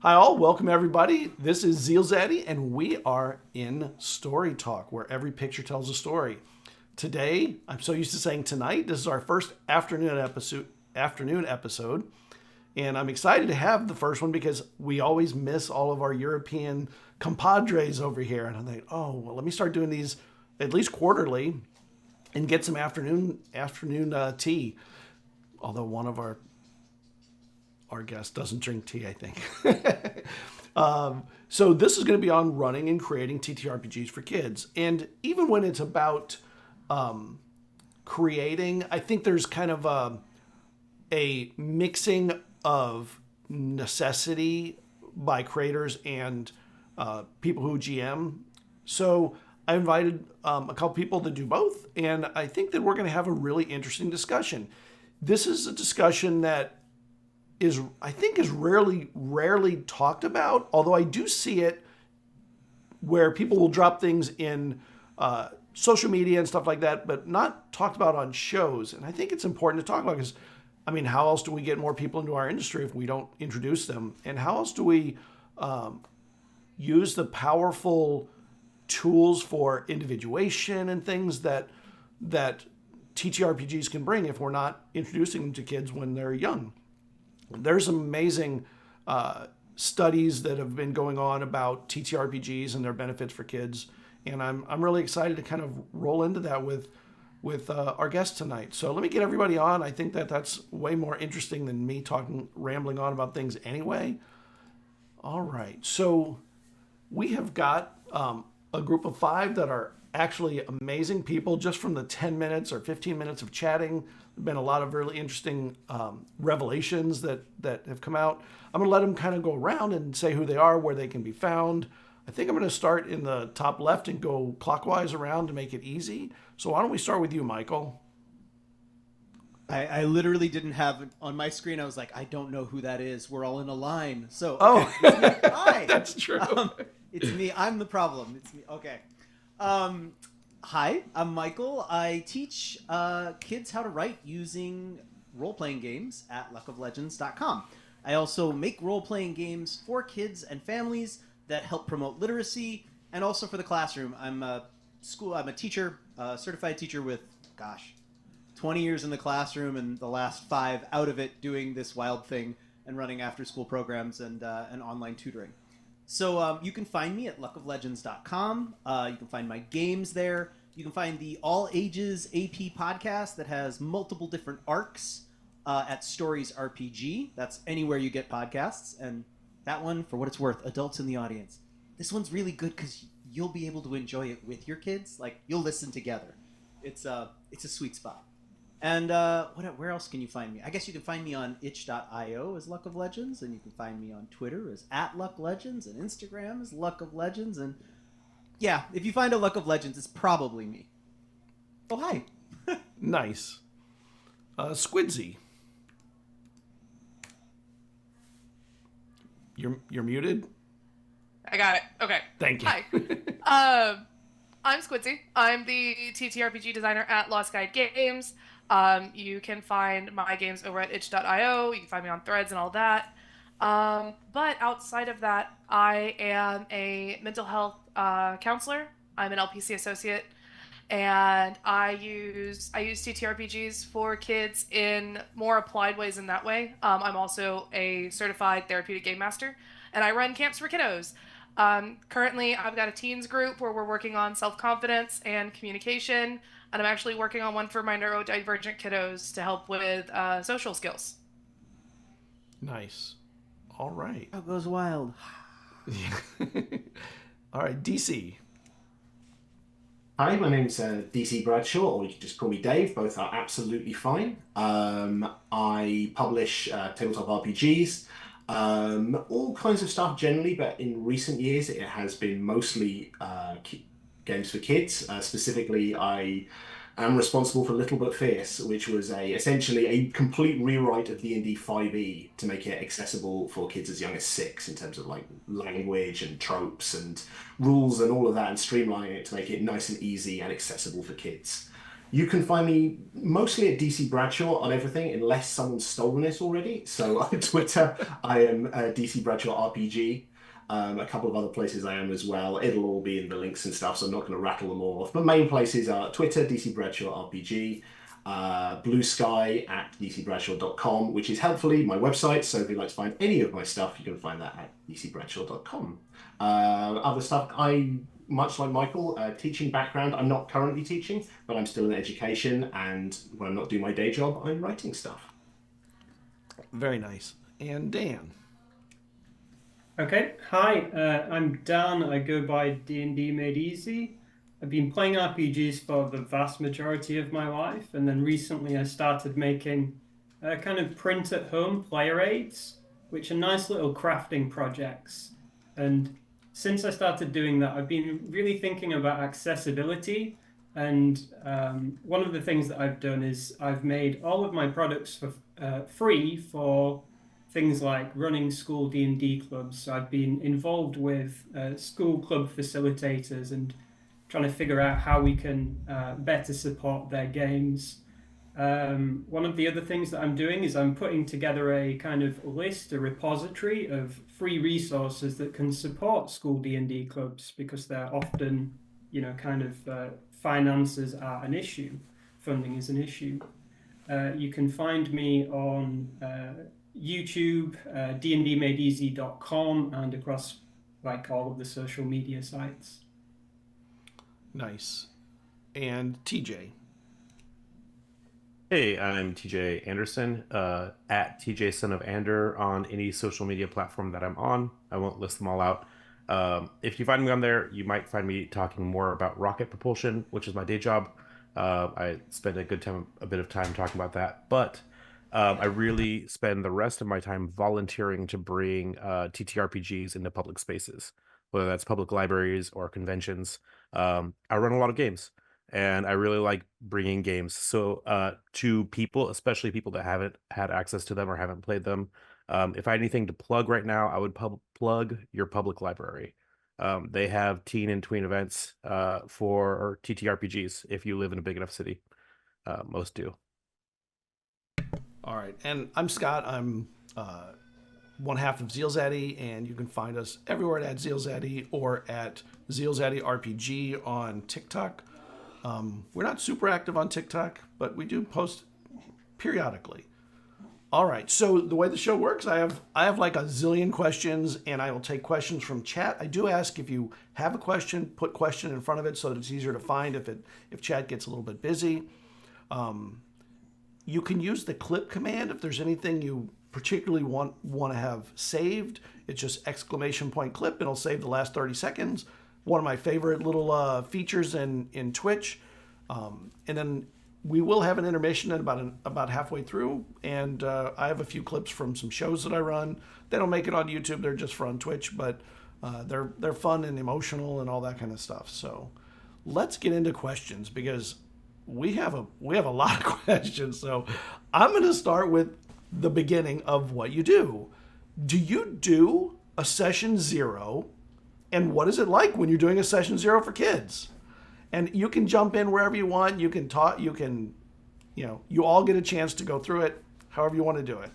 Hi all, welcome everybody. This is ZealZaddy and we are in Story Talk, where every picture tells a story. Today, I'm so used to saying tonight, this is our first afternoon episode, and I'm excited to have the first one because we always miss all of our European compadres over here. And I'm like, oh, well, let me start doing these at least quarterly and get some afternoon tea. Although one of our guest doesn't drink tea, I think. So this is going to be on running and creating TTRPGs for kids. And even when it's about creating, I think there's kind of a mixing of necessity by creators and people who GM. So I invited a couple people to do both, and I think that we're going to have a really interesting discussion. This is a discussion that is rarely talked about, although I do see it where people will drop things in social media and stuff like that, but not talked about on shows. And I think it's important to talk about because, I mean, how else do we get more people into our industry if we don't introduce them? And how else do we use the powerful tools for individuation and things that TTRPGs can bring if we're not introducing them to kids when they're young? There's some amazing studies that have been going on about TTRPGs and their benefits for kids, and I'm really excited to kind of roll into that with our guest tonight. So let me get everybody on. I think that's way more interesting than me rambling on about things anyway. All right, so we have got a group of 5 that are actually amazing people just from the 10 minutes or 15 minutes of chatting. There've been a lot of really interesting revelations that have come out. I'm going to let them kind of go around and say who they are, where they can be found. I think I'm going to start in the top left and go clockwise around to make it easy. So why don't we start with you, Michael? I literally didn't have on my screen. I was like, I don't know who that is. We're all in a line. So, okay, it's me. Hi. That's true. It's me. I'm the problem. It's me. Okay. Hi, I'm Michael. I teach kids how to write using role-playing games at luckoflegends.com. I also make role-playing games for kids and families that help promote literacy, and also for the classroom. I'm a teacher, certified teacher with, 20 years in the classroom, and the last 5 out of it doing this wild thing and running after-school programs and online tutoring. So you can find me at luckoflegends.com. You can find my games there. You can find the All Ages AP podcast that has multiple different arcs at Stories RPG. That's anywhere you get podcasts. And that one, for what it's worth, adults in the audience. This one's really good because you'll be able to enjoy it with your kids. Like, you'll listen together. It's a sweet spot. And where else can you find me? I guess you can find me on itch.io as Luck of Legends, and you can find me on Twitter as @LuckLegends, and Instagram as Luck of Legends. And yeah, if you find a Luck of Legends, it's probably me. Oh, hi. Nice. Squidsy. You're muted? I got it. Okay. Thank you. Hi. I'm Squidsy. I'm the TTRPG designer at Lost Guide Games. You can find my games over at itch.io. You can find me on Threads and all that. But outside of that, I am a mental health counselor. I'm an LPC associate, and I use TTRPGs for kids in more applied ways in that way. I'm also a certified therapeutic game master, and I run camps for kiddos. Currently, I've got a teens group where we're working on self-confidence and communication, and I'm actually working on one for my neurodivergent kiddos to help with social skills. Nice. All right. How goes wild? All right, DC. Hi, my name's DC Bradshaw, or you can just call me Dave. Both are absolutely fine. I publish tabletop RPGs, all kinds of stuff generally, but in recent years it has been mostly games for kids. Specifically, I am responsible for Little But Fierce, which was essentially a complete rewrite of D&D 5e to make it accessible for kids as young as 6 in terms of like language and tropes and rules and all of that, and streamlining it to make it nice and easy and accessible for kids. You can find me mostly at DC Bradshaw on everything, unless someone's stolen it already. So on Twitter, I am DC Bradshaw RPG. A couple of other places I am as well. It'll all be in the links and stuff, so I'm not going to rattle them all off. But main places are Twitter, DC Bradshaw RPG, Blue Sky at dcbradshaw.com, which is helpfully my website. So if you'd like to find any of my stuff, you can find that at dcbradshaw.com. Other stuff, much like Michael, teaching background. I'm not currently teaching, but I'm still in education. And when I'm not doing my day job, I'm writing stuff. Very nice. And Dan. Okay, hi, I'm Dan. I go by DanDMadeEasy. I've been playing RPGs for the vast majority of my life, and then recently I started making kind of print-at-home player aids, which are nice little crafting projects. And since I started doing that, I've been really thinking about accessibility. And one of the things that I've done is I've made all of my products for free for things like running school D&D clubs. So I've been involved with school club facilitators and trying to figure out how we can better support their games. One of the other things that I'm doing is I'm putting together a kind of list, a repository of free resources that can support school D&D clubs, because they're often, kind of finances are an issue, funding is an issue. You can find me on YouTube, DanDMadeEasy.com, and across like all of the social media sites. Nice. And TJ. Hey, I'm TJ Anderson, at TJSonOfAnder on any social media platform that I'm on. I won't list them all out. If you find me on there, you might find me talking more about rocket propulsion, which is my day job. I spend a bit of time talking about that, but I really spend the rest of my time volunteering to bring TTRPGs into public spaces, whether that's public libraries or conventions. I run a lot of games, and I really like bringing games to people, especially people that haven't had access to them or haven't played them. If I had anything to plug right now, I would plug your public library. They have teen and tween events for TTRPGs if you live in a big enough city. Most do. All right. And I'm Scott. I'm one half of ZealZaddy, and you can find us everywhere at ZealZaddy or at ZealZaddy RPG on TikTok. We're not super active on TikTok, but we do post periodically. All right. So the way the show works, I have like a zillion questions, and I will take questions from chat. I do ask, if you have a question, put question in front of it so that it's easier to find if chat gets a little bit busy. You can use the clip command if there's anything you particularly want to have saved. It's just ! Clip, and it'll save the last 30 seconds. One of my favorite little features in Twitch. And then we will have an intermission at about halfway through, and I have a few clips from some shows that I run. They don't make it on YouTube; they're just for on Twitch, but they're fun and emotional and all that kind of stuff. So let's get into questions, because we have a lot of questions. So I'm going to start with the beginning of what you do. Do you do a session 0, and what is it like when you're doing a session 0 for kids? And you can jump in wherever you want. You can talk. You can, you all get a chance to go through it, however you want to do it.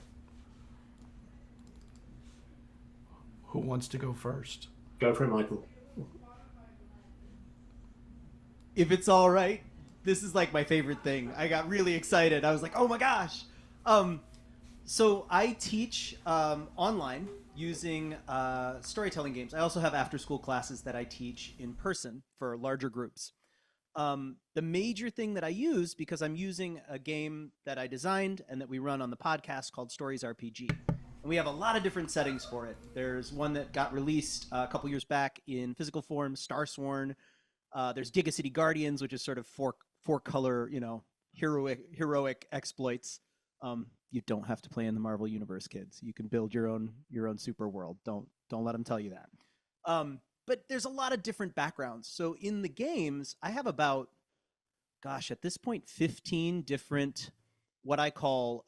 Who wants to go first? Go for it, Michael. If it's all right, this is like my favorite thing. I got really excited. I was like, oh my gosh. So I teach online using storytelling games. I also have after-school classes that I teach in person for larger groups. The major thing that I use, because I'm using a game that I designed and that we run on the podcast called Stories RPG. And we have a lot of different settings for it. There's one that got released a couple years back in physical form, Starsworn. There's Giga City Guardians, which is sort of four color, heroic exploits. You don't have to play in the Marvel Universe, kids. You can build your own super world. Don't let them tell you that. But there's a lot of different backgrounds. So in the games, I have about, at this point, 15 different what I call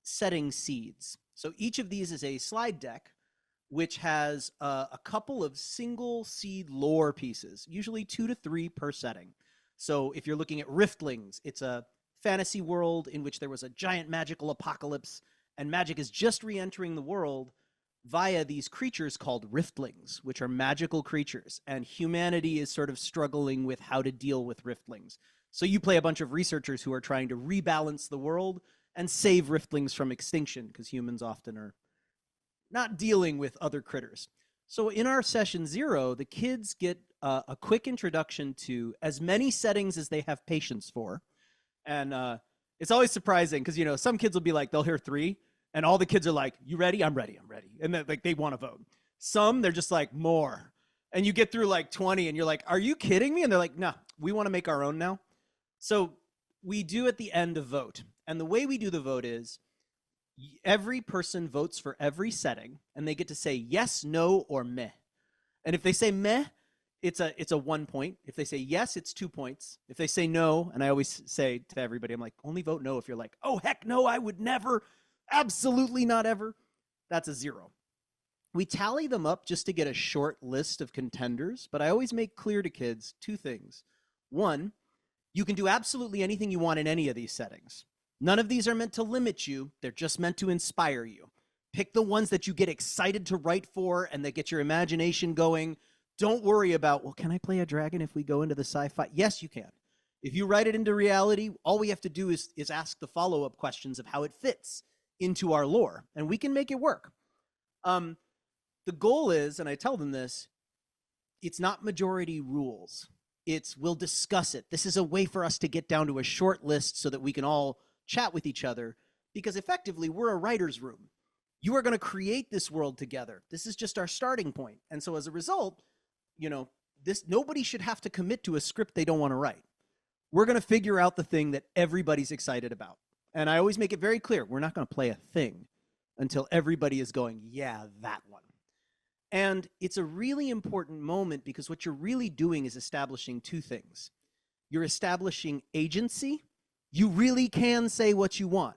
setting seeds. So each of these is a slide deck, which has a couple of single seed lore pieces, usually 2 to 3 per setting. So if you're looking at Riftlings, it's a fantasy world in which there was a giant magical apocalypse, and magic is just re-entering the world via these creatures called Riftlings, which are magical creatures, and humanity is sort of struggling with how to deal with Riftlings. So you play a bunch of researchers who are trying to rebalance the world and save Riftlings from extinction, because humans often are not dealing with other critters. So in our session 0, the kids get a quick introduction to as many settings as they have patience for. And it's always surprising because, you know, some kids will be like, they'll hear 3 and all the kids are like, you ready? I'm ready. I'm ready. And then like they want to vote. Some, they're just like, more. And you get through like 20 and you're like, are you kidding me? And they're like, no, we want to make our own now. So we do at the end a vote. And the way we do the vote is every person votes for every setting and they get to say yes, no, or meh. And if they say meh, it's a 1 point. If they say yes, it's 2 points. If they say no, and I always say to everybody, I'm like, only vote no if you're like, oh, heck no, I would never, absolutely not ever. That's a 0. We tally them up just to get a short list of contenders, but I always make clear to kids 2 things. 1, you can do absolutely anything you want in any of these settings. None of these are meant to limit you. They're just meant to inspire you. Pick the ones that you get excited to write for and that get your imagination going. Don't worry about, well, can I play a dragon if we go into the sci-fi? Yes, you can. If you write it into reality, all we have to do is ask the follow-up questions of how it fits into our lore, and we can make it work. The goal is, and I tell them this, it's not majority rules. It's we'll discuss it. This is a way for us to get down to a short list so that we can all chat with each other, because effectively we're a writer's room. You are going to create this world together. This is just our starting point. And so as a result, you know, nobody should have to commit to a script they don't want to write. We're going to figure out the thing that everybody's excited about. And I always make it very clear, we're not going to play a thing until everybody is going, yeah, that one. And it's a really important moment because what you're really doing is establishing 2 things. You're establishing agency. You really can say what you want.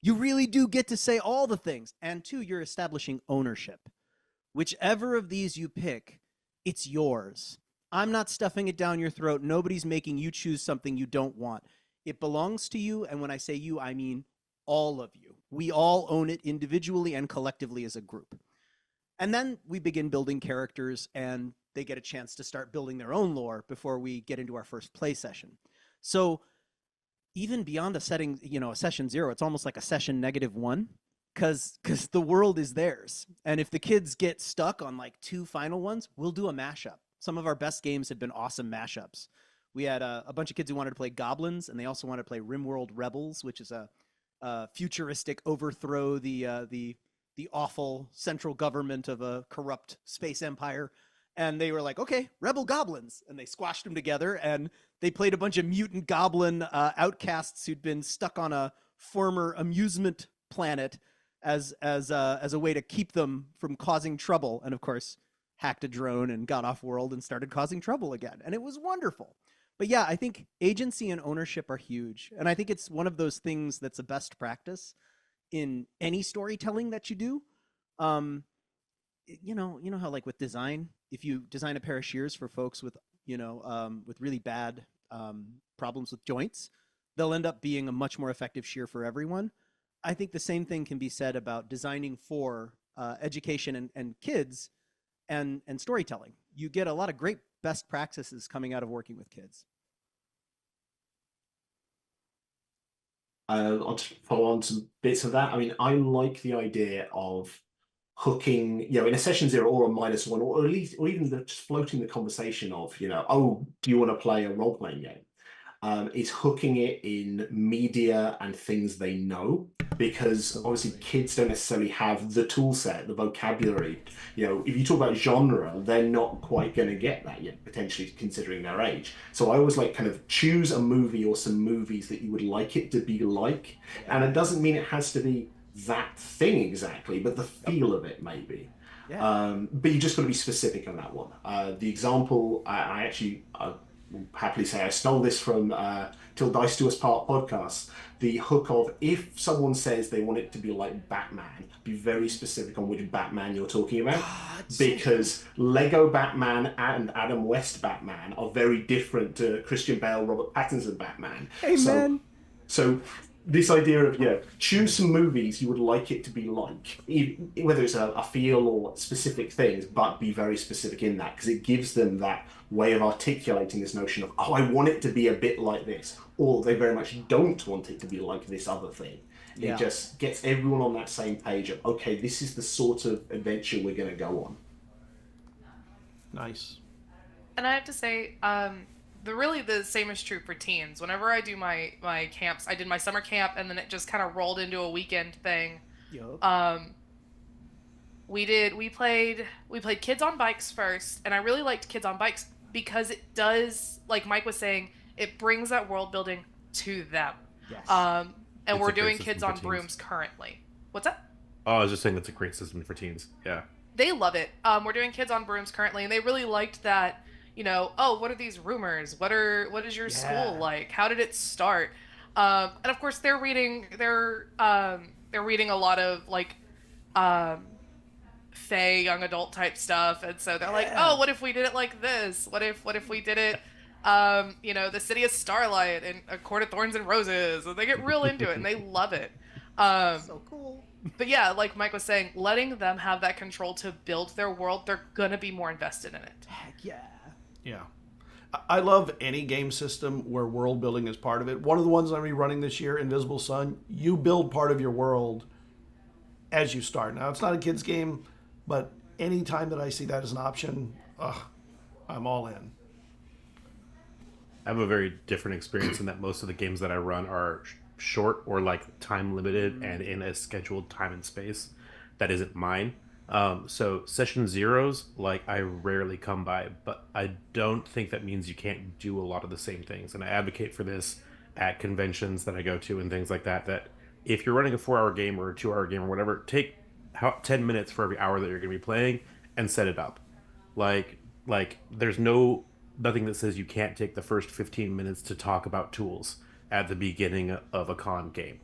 You really do get to say all the things. And 2, you're establishing ownership. Whichever of these you pick, it's yours. I'm not stuffing it down your throat. Nobody's making you choose something you don't want. It belongs to you. And when I say you, I mean all of you. We all own it individually and collectively as a group. And then we begin building characters and they get a chance to start building their own lore before we get into our first play session. So even beyond a setting, you know, a session 0, it's almost like a session -1 because the world is theirs. And if the kids get stuck on like 2 final ones, we'll do a mashup. Some of our best games have been awesome mashups. We had a bunch of kids who wanted to play Goblins, and they also wanted to play RimWorld Rebels, which is a futuristic overthrow the awful central government of a corrupt space empire. And they were like, okay, Rebel Goblins. And they squashed them together, and they played a bunch of mutant goblin outcasts who'd been stuck on a former amusement planet as a way to keep them from causing trouble. And of course, hacked a drone and got off world and started causing trouble again. And it was wonderful. But yeah, I think agency and ownership are huge. And I think it's one of those things that's a best practice in any storytelling that you do. You know how like with design, if you design a pair of shears for folks with, with really bad problems with joints, they'll end up being a much more effective shear for everyone. I think the same thing can be said about designing for education and kids and storytelling. You get a lot of great best practices coming out of working with kids. I'll just follow on some bits of that. I mean, I like the idea of hooking, in a session 0 or a -1, or at least, or even just floating the conversation of, oh, do you want to play a role-playing game? Is hooking it in media and things they know, because obviously kids don't necessarily have the tool set, the vocabulary. If you talk about genre, they're not quite going to get that yet, potentially considering their age. So I always like kind of choose a movie or some movies that you would like it to be like. And it doesn't mean it has to be that thing exactly, but the feel of it maybe. Yeah. But you just got to be specific on that one. The example, I actually will happily say I stole this from Till Dice Do Us Part podcast. The hook of, if someone says they want it to be like Batman, be very specific on which Batman you're talking about, because Lego Batman and Adam West Batman are very different to Christian Bale, Robert Pattinson Batman. Amen. So this idea of, choose some movies you would like it to be like, whether it's a feel or specific things, but be very specific in that, because it gives them that way of articulating this notion of, oh, I want it to be a bit like this, or they very much don't want it to be like this other thing. It just gets everyone on that same page of, okay, this is the sort of adventure we're going to go on. Nice. And I have to say, the same is true for teens. Whenever I do my camps, I did my summer camp, and then it just kind of rolled into a weekend thing. Yup. We played Kids on Bikes first, and I really liked Kids on Bikes because it does, like Mike was saying, it brings that world building to them. Yes. And It's we're a great doing system Kids for on teens. Brooms currently. What's that? Oh, I was just saying that's a great system for teens. Yeah. They love it. We're doing Kids on Brooms currently, and they really liked that. What are these rumors? What is your school like? How did it start? And of course they're reading a lot of like fae young adult type stuff, and so they're like, oh, what if we did it like this? What if we did it the City of Starlight and A Court of Thorns and Roses? And they get real into it and they love it. So cool. But yeah, like Mike was saying, letting them have that control to build their world, they're gonna be more invested in it. Heck yeah. Yeah. I love any game system where world building is part of it. One of the ones I'm going to be running this year, Invisible Sun, you build part of your world as you start. Now, it's not a kid's game, but any time that I see that as an option, I'm all in. I have a very different experience in that most of the games that I run are short or like time limited and in a scheduled time and space that isn't mine. So session zeros, like, I rarely come by, but I don't think that means you can't do a lot of the same things. And I advocate for this at conventions that I go to and things like that, that if you're running a 4-hour game or a 2-hour game or whatever, take 10 minutes for every hour that you're going to be playing and set it up. Like there's nothing that says you can't take the first 15 minutes to talk about tools at the beginning of a con game.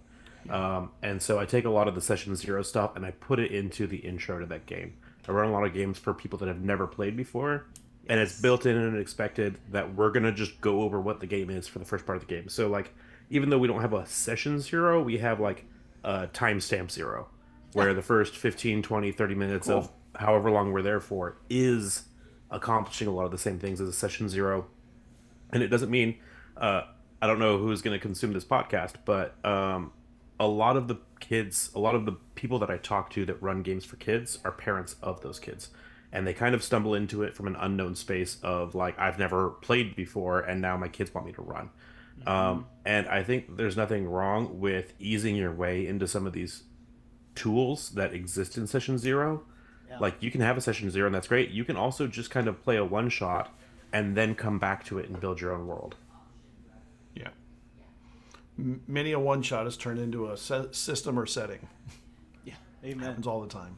And so I take a lot of the session zero stuff and I put it into the intro to that game. I run a lot of games for people that have never played before, and it's built in and expected that we're going to just go over what the game is for the first part of the game. So, like, even though we don't have a session zero, we have, like, a timestamp zero, where the first 15, 20, 30 minutes of however long we're there for is accomplishing a lot of the same things as a session zero. And it doesn't mean, I don't know who's going to consume this podcast, but a lot of the people that I talk to that run games for kids are parents of those kids. And they kind of stumble into it from an unknown space of, like, I've never played before, and now my kids want me to run. And I think there's nothing wrong with easing your way into some of these tools that exist in session zero. Yeah. Like, you can have a session zero, and that's great. You can also just kind of play a one-shot and then come back to it and build your own world. Yeah. Many a one-shot is turned into a system or setting. Yeah. Amen. Happens all the time.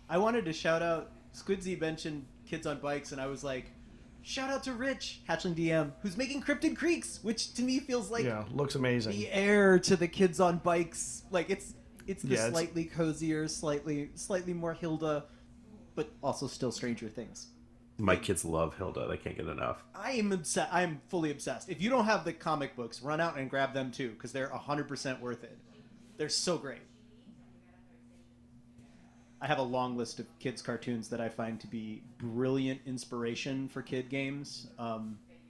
I wanted to shout out, Squidsy mentioned Kids on Bikes, and I was like, shout out to Rich, Hatchling DM, who's making Cryptid Creeks, which to me feels like looks amazing. the heir to the Kids on Bikes. Like, it's the Yeah, slightly cozier, slightly more Hilda, but also still Stranger Things. My kids love Hilda. They can't get enough. I'm fully obsessed. If you don't have the comic books, run out and grab them too, because they're 100% worth it. They're so great. I have a long list of kids' cartoons that I find to be brilliant inspiration for kid games.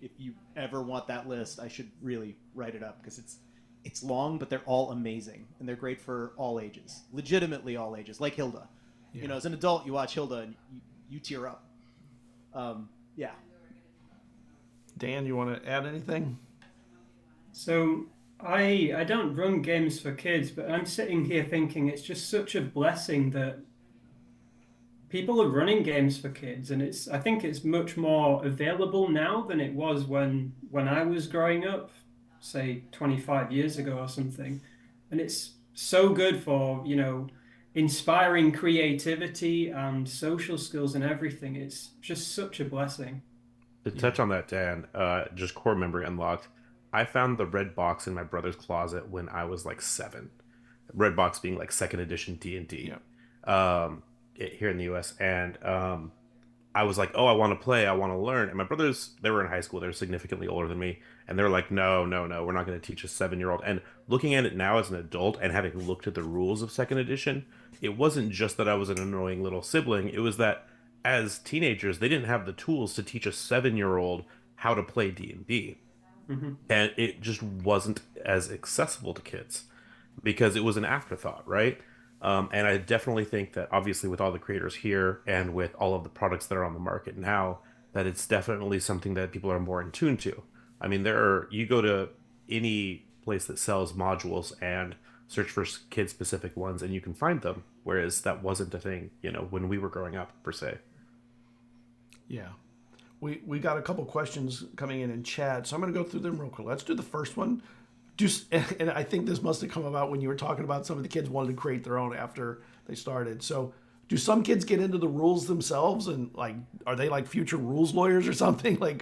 If you ever want that list, I should really write it up, because it's long, but they're all amazing, and they're great for all ages. Legitimately all ages, like Hilda. Yeah. You know, as an adult, you watch Hilda and you tear up. Yeah. Dan, you want to add anything? So I don't run games for kids, but I'm sitting here thinking it's just such a blessing that people are running games for kids, and I think it's much more available now than it was when I was growing up, say 25 years ago or something. And it's so good for, inspiring creativity and social skills and everything. It's just such a blessing. To touch on that, Dan, just core memory unlocked. I found the red box in my brother's closet when I was like 7. Red box being like second edition D&D, here in the U.S. And I was like, oh, I want to play, I want to learn. And my brothers, they were in high school, they were significantly older than me, and they were like, no, no, no, we're not going to teach a 7-year-old. And looking at it now as an adult and having looked at the rules of second edition, it wasn't just that I was an annoying little sibling. It was that as teenagers, they didn't have the tools to teach a 7-year-old how to play D&D. And it just wasn't as accessible to kids because it was an afterthought, right? And I definitely think that obviously with all the creators here and with all of the products that are on the market now, that it's definitely something that people are more in tune to. I mean, you go to any place that sells modules and search for kid specific ones and you can find them. Whereas that wasn't a thing, when we were growing up per se. Yeah. We got a couple questions coming in chat, so I'm going to go through them real quick. Let's do the first one. And I think this must have come about when you were talking about some of the kids wanted to create their own after they started. So do some kids get into the rules themselves and are they like future rules lawyers or something?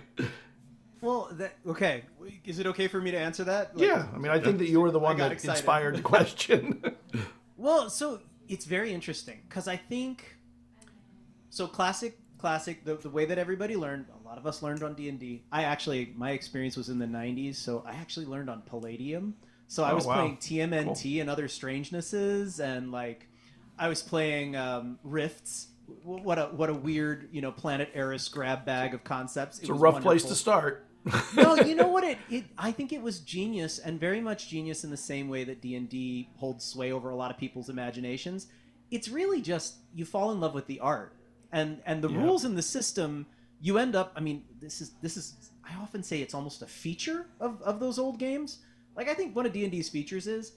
Well, okay. Is it okay for me to answer that? Yeah. I mean, I think that you were the one that inspired the question. Well, so it's very interesting because I think, so classic, the way that everybody learned, a lot of us learned on D&D. My experience was in the 90s, so I actually learned on Palladium. So I was playing TMNT and other strangenesses, and I was playing Rifts. What a weird, Planet Eris grab bag of concepts. It's a rough place to start. No, you know what? I think it was genius, and very much genius in the same way that D&D holds sway over a lot of people's imaginations. It's really just you fall in love with the art. And the rules in the system, you end up. I mean, this is. I often say it's almost a feature of those old games. I think one of D&D's features is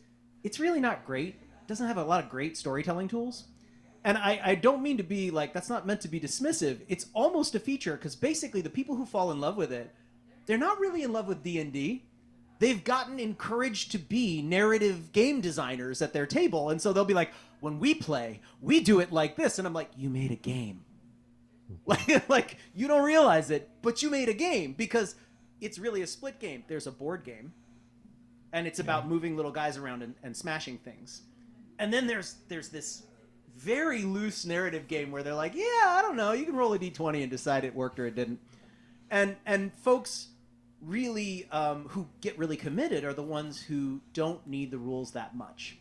it's really not great. It doesn't have a lot of great storytelling tools. And I don't mean to be that's not meant to be dismissive. It's almost a feature because basically the people who fall in love with it, they're not really in love with D&D. They've gotten encouraged to be narrative game designers at their table. And so they'll be like, when we play, we do it like this. And I'm like, you made a game. Like you don't realize it, but you made a game because it's really a split game. There's a board game, and it's about moving little guys around and smashing things. And then there's this very loose narrative game where they're like, yeah, I don't know, you can roll a d20 and decide it worked or it didn't. And folks really who get really committed are the ones who don't need the rules that much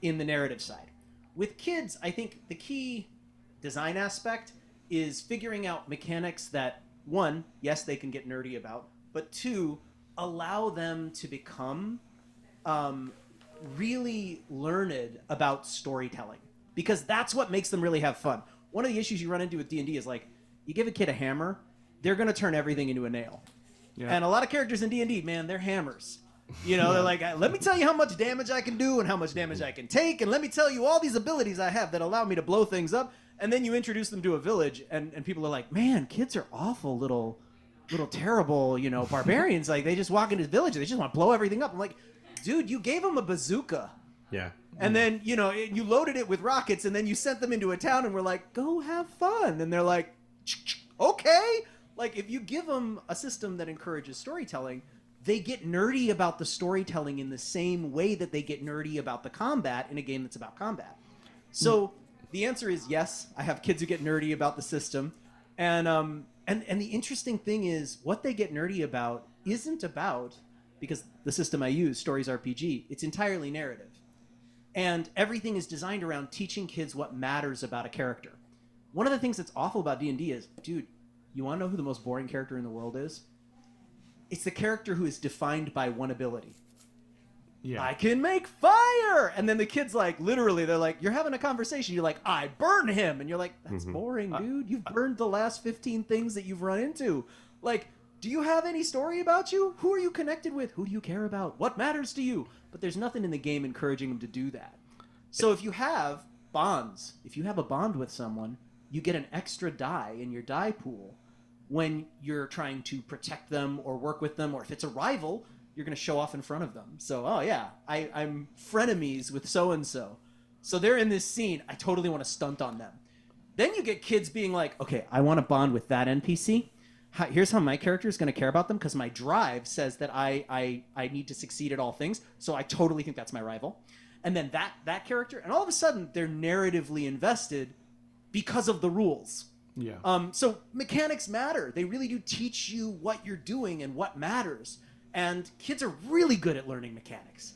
in the narrative side. With kids, I think the key design aspect is figuring out mechanics that, one, yes, they can get nerdy about, but two, allow them to become really learned about storytelling, because that's what makes them really have fun. One of the issues you run into with D&D is you give a kid a hammer, they're going to turn everything into a nail. Yeah. And a lot of characters in D&D, man, they're hammers. They're like, let me tell you how much damage I can do and how much damage I can take, and let me tell you all these abilities I have that allow me to blow things up. And then you introduce them to a village, and people are like, man, kids are awful little terrible, barbarians. They just walk into the village and they just want to blow everything up. I'm like, dude, you gave them a bazooka. Yeah. And then, you loaded it with rockets, and then you sent them into a town and we're like, go have fun. And they're like, okay. If you give them a system that encourages storytelling, they get nerdy about the storytelling in the same way that they get nerdy about the combat in a game that's about combat. So the answer is yes, I have kids who get nerdy about the system. And the interesting thing is what they get nerdy about isn't about, because the system I use, Stories RPG, it's entirely narrative. And everything is designed around teaching kids what matters about a character. One of the things that's awful about D&D is, dude, you want to know who the most boring character in the world is? It's the character who is defined by one ability. Yeah. I can make fire! And then the kid's literally, they're like, you're having a conversation. You're like, I burn him! And you're like, that's boring, dude. You've burned the last 15 things that you've run into. Do you have any story about you? Who are you connected with? Who do you care about? What matters to you? But there's nothing in the game encouraging them to do that. So if you have bonds, if you have a bond with someone, you get an extra die in your die pool when you're trying to protect them or work with them, or if it's a rival, you're going to show off in front of them. So, oh yeah, I'm frenemies with so-and-so. So they're in this scene. I totally want to stunt on them. Then you get kids being like, okay, I want to bond with that NPC. here's how my character is going to care about them because my drive says that I need to succeed at all things. So I totally think that's my rival. And then that character, and all of a sudden they're narratively invested because of the rules. Yeah. So mechanics matter. They really do teach you what you're doing and what matters. And kids are really good at learning mechanics.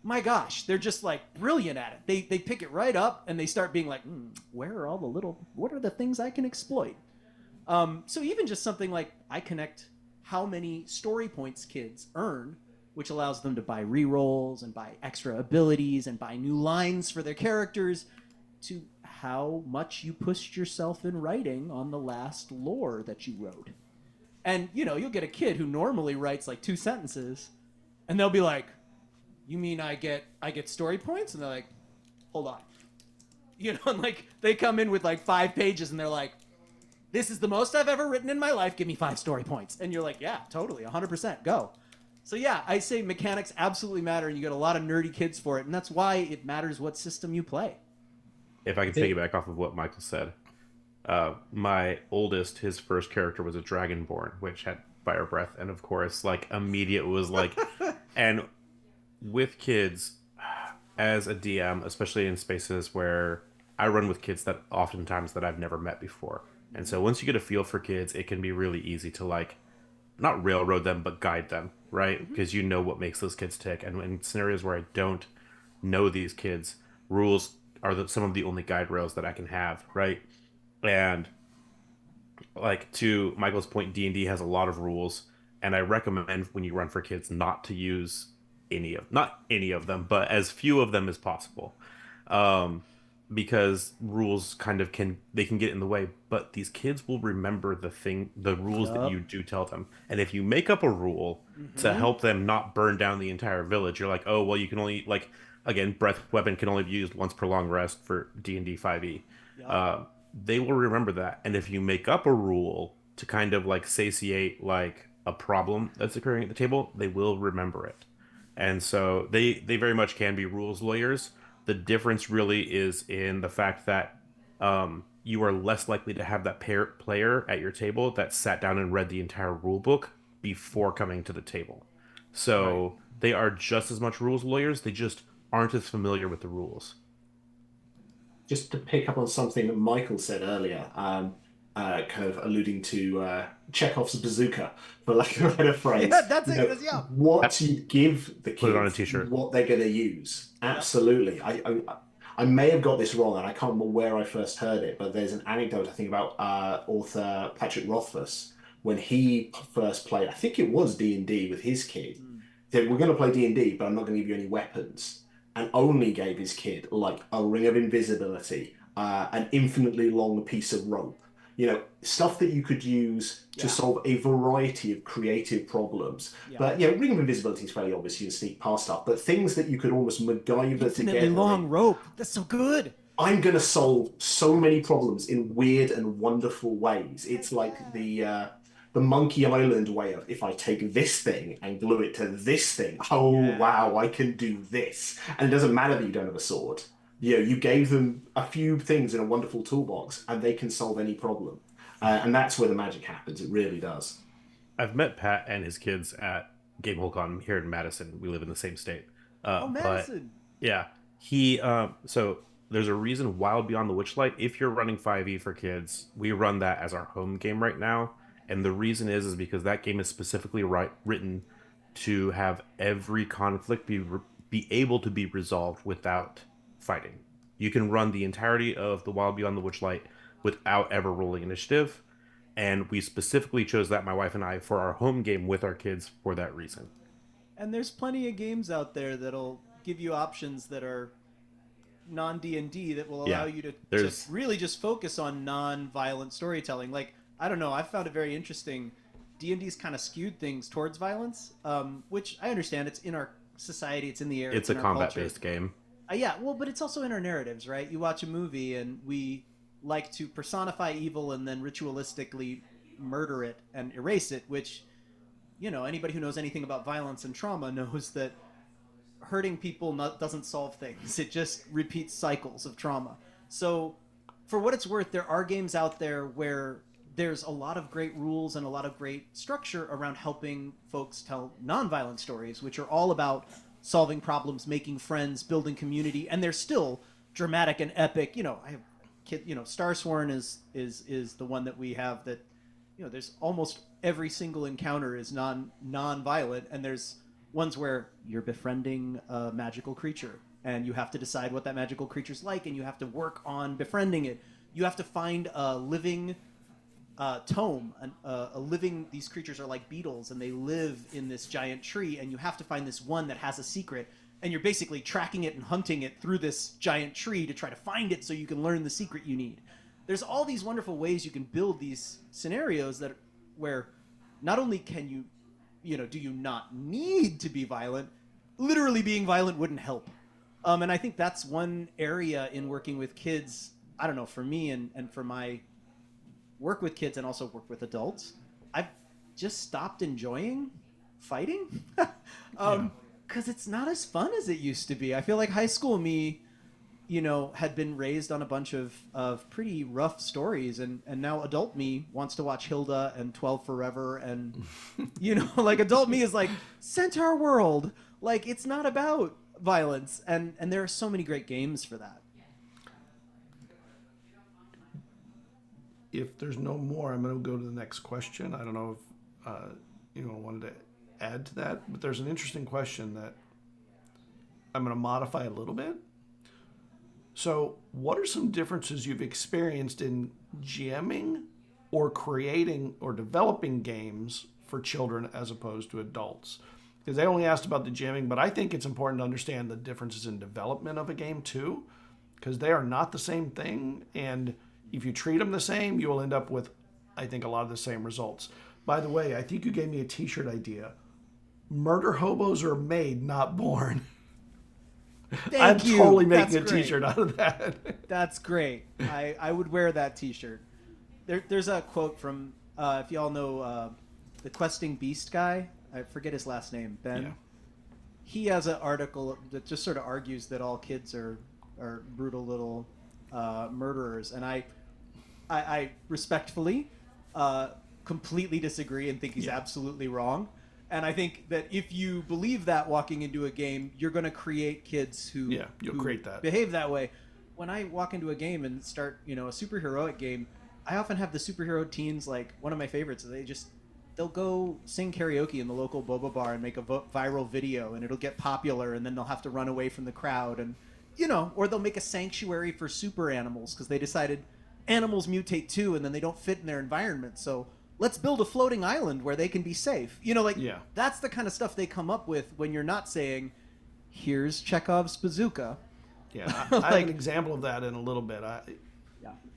My gosh, they're just like brilliant at it. They pick it right up and they start being like, what are the things I can exploit? So even just something like I connect how many story points kids earn, which allows them to buy rerolls and buy extra abilities and buy new lines for their characters, to how much you pushed yourself in writing on the last lore that you wrote. And, you'll get a kid who normally writes like 2 sentences, and they'll be like, you mean I get story points? And they're like, hold on. And like they come in with like 5 pages and they're like, this is the most I've ever written in my life. Give me 5 story points. And you're like, yeah, totally, 100%, go. So yeah, I say mechanics absolutely matter, and you get a lot of nerdy kids for it, and that's why it matters what system you play. If I can piggyback off of what Michael said, my oldest, his first character was a Dragonborn, which had fire breath, and of course, like immediate was like, and with kids, as a DM, especially in spaces where I run with kids that oftentimes that I've never met before, and so once you get a feel for kids, it can be really easy to like, not railroad them, but guide them, right? Because you know what makes those kids tick, and in scenarios where I don't know these kids, rules are some of the only guide rails that I can have, right? And like to Michael's point, D&D has a lot of rules, and I recommend when you run for kids not to use not any of them, but as few of them as possible, because rules kind of can get in the way. But these kids will remember the rules that you do tell them, and if you make up a rule to help them not burn down the entire village, you're like, oh well, you can only like. Again, breath weapon can only be used once per long rest for D&D 5e. They will remember that. And if you make up a rule to kind of like satiate like a problem that's occurring at the table, they will remember it. And so they very much can be rules lawyers. The difference really is in the fact that you are less likely to have that player at your table that sat down and read the entire rule book before coming to the table. So they are just as much rules lawyers. They just aren't as familiar with the rules. Just to pick up on something that Michael said earlier, kind of alluding to Chekhov's bazooka, for lack of a better phrase. Yeah, that's it. Yeah. What you give the kids, put it on a t-shirt, what they're going to use. Absolutely. I may have got this wrong, and I can't remember where I first heard it, but there's an anecdote, I think, about author Patrick Rothfuss, when he first played, I think it was D&D with his kid. He said, we're going to play D&D, but I'm not going to give you any weapons. And only gave his kid like a ring of invisibility, an infinitely long piece of rope, stuff that you could use to solve a variety of creative problems. But ring of invisibility is fairly obvious, you can sneak past stuff, but things that you could almost MacGyver infinitely together. long rope, that's so good. I'm going to solve so many problems in weird and wonderful ways. It's like the Monkey Island way of, if I take this thing and glue it to this thing, wow, I can do this. And it doesn't matter that you don't have a sword. You gave them a few things in a wonderful toolbox, and they can solve any problem. And that's where the magic happens. It really does. I've met Pat and his kids at GameHoleCon here in Madison. We live in the same state. Madison. But, yeah. So there's a reason Wild Beyond the Witchlight, if you're running 5e for kids, we run that as our home game right now. And the reason is because that game is specifically written to have every conflict be able to be resolved without fighting. You can run the entirety of the Wild Beyond the Witchlight without ever rolling initiative. And we specifically chose that, my wife and I, for our home game with our kids for that reason. And there's plenty of games out there that'll give you options that are non-D&D that will allow you to really just focus on non-violent storytelling. Like, I don't know, I found it very interesting. D&D's kind of skewed things towards violence, which I understand. It's in our society, it's in the air. It's a combat-based game. But it's also in our narratives, right? You watch a movie and we like to personify evil and then ritualistically murder it and erase it, which, anybody who knows anything about violence and trauma knows that hurting people doesn't solve things. It just repeats cycles of trauma. So for what it's worth, there are games out there where there's a lot of great rules and a lot of great structure around helping folks tell nonviolent stories, which are all about solving problems, making friends, building community, and they're still dramatic and epic. You know, I have kid, you know, Starsworn is the one that we have that, you know, there's almost every single encounter is non-violent, and there's ones where you're befriending a magical creature and you have to decide what that magical creature's like, and you have to work on befriending it. You have to find a living tome, a living, these creatures are like beetles and they live in this giant tree, and you have to find this one that has a secret, and you're basically tracking it and hunting it through this giant tree to try to find it so you can learn the secret you need. There's all these wonderful ways you can build these scenarios that where not only can you, you know, do you not need to be violent, literally being violent wouldn't help. And I think that's one area in working with kids, I don't know, for me and for my work with kids and also work with adults, I've just stopped enjoying fighting. Because it's not as fun as it used to be. I feel like high school me, you know, had been raised on a bunch of pretty rough stories, and now adult me wants to watch Hilda and 12 Forever, and, you know, like adult me is like, Centaur World. Like, it's not about violence, and there are so many great games for that. If there's no more, I'm going to go to the next question. I don't know if you know, wanted to add to that, but there's an interesting question that I'm going to modify a little bit. So, what are some differences you've experienced in GMing or creating or developing games for children as opposed to adults? Because they only asked about the GMing, but I think it's important to understand the differences in development of a game too, because they are not the same thing, and if you treat them the same, you will end up with, I think, a lot of the same results. By the way, I think you gave me a t-shirt idea. Murder hobos are made, not born. I'm totally making a t-shirt out of that. That's great. I would wear that t-shirt. There's a quote from, if y'all know the Questing Beast guy, I forget his last name, Ben. Yeah. He has an article that just sort of argues that all kids are brutal little murderers. And I respectfully completely disagree and think he's absolutely wrong. And I think that if you believe that walking into a game, you're going to create kids who create that, behave that way. When I walk into a game and start, you know, a superheroic game, I often have the superhero teens, like one of my favorites. They'll go sing karaoke in the local boba bar and make a viral video, and it'll get popular, and then they'll have to run away from the crowd, and you know, or they'll make a sanctuary for super animals because they decided animals mutate too, and then they don't fit in their environment. So let's build a floating island where they can be safe. You know, like that's the kind of stuff they come up with when you're not saying, here's Chekhov's bazooka. Yeah, I have an example of that in a little bit.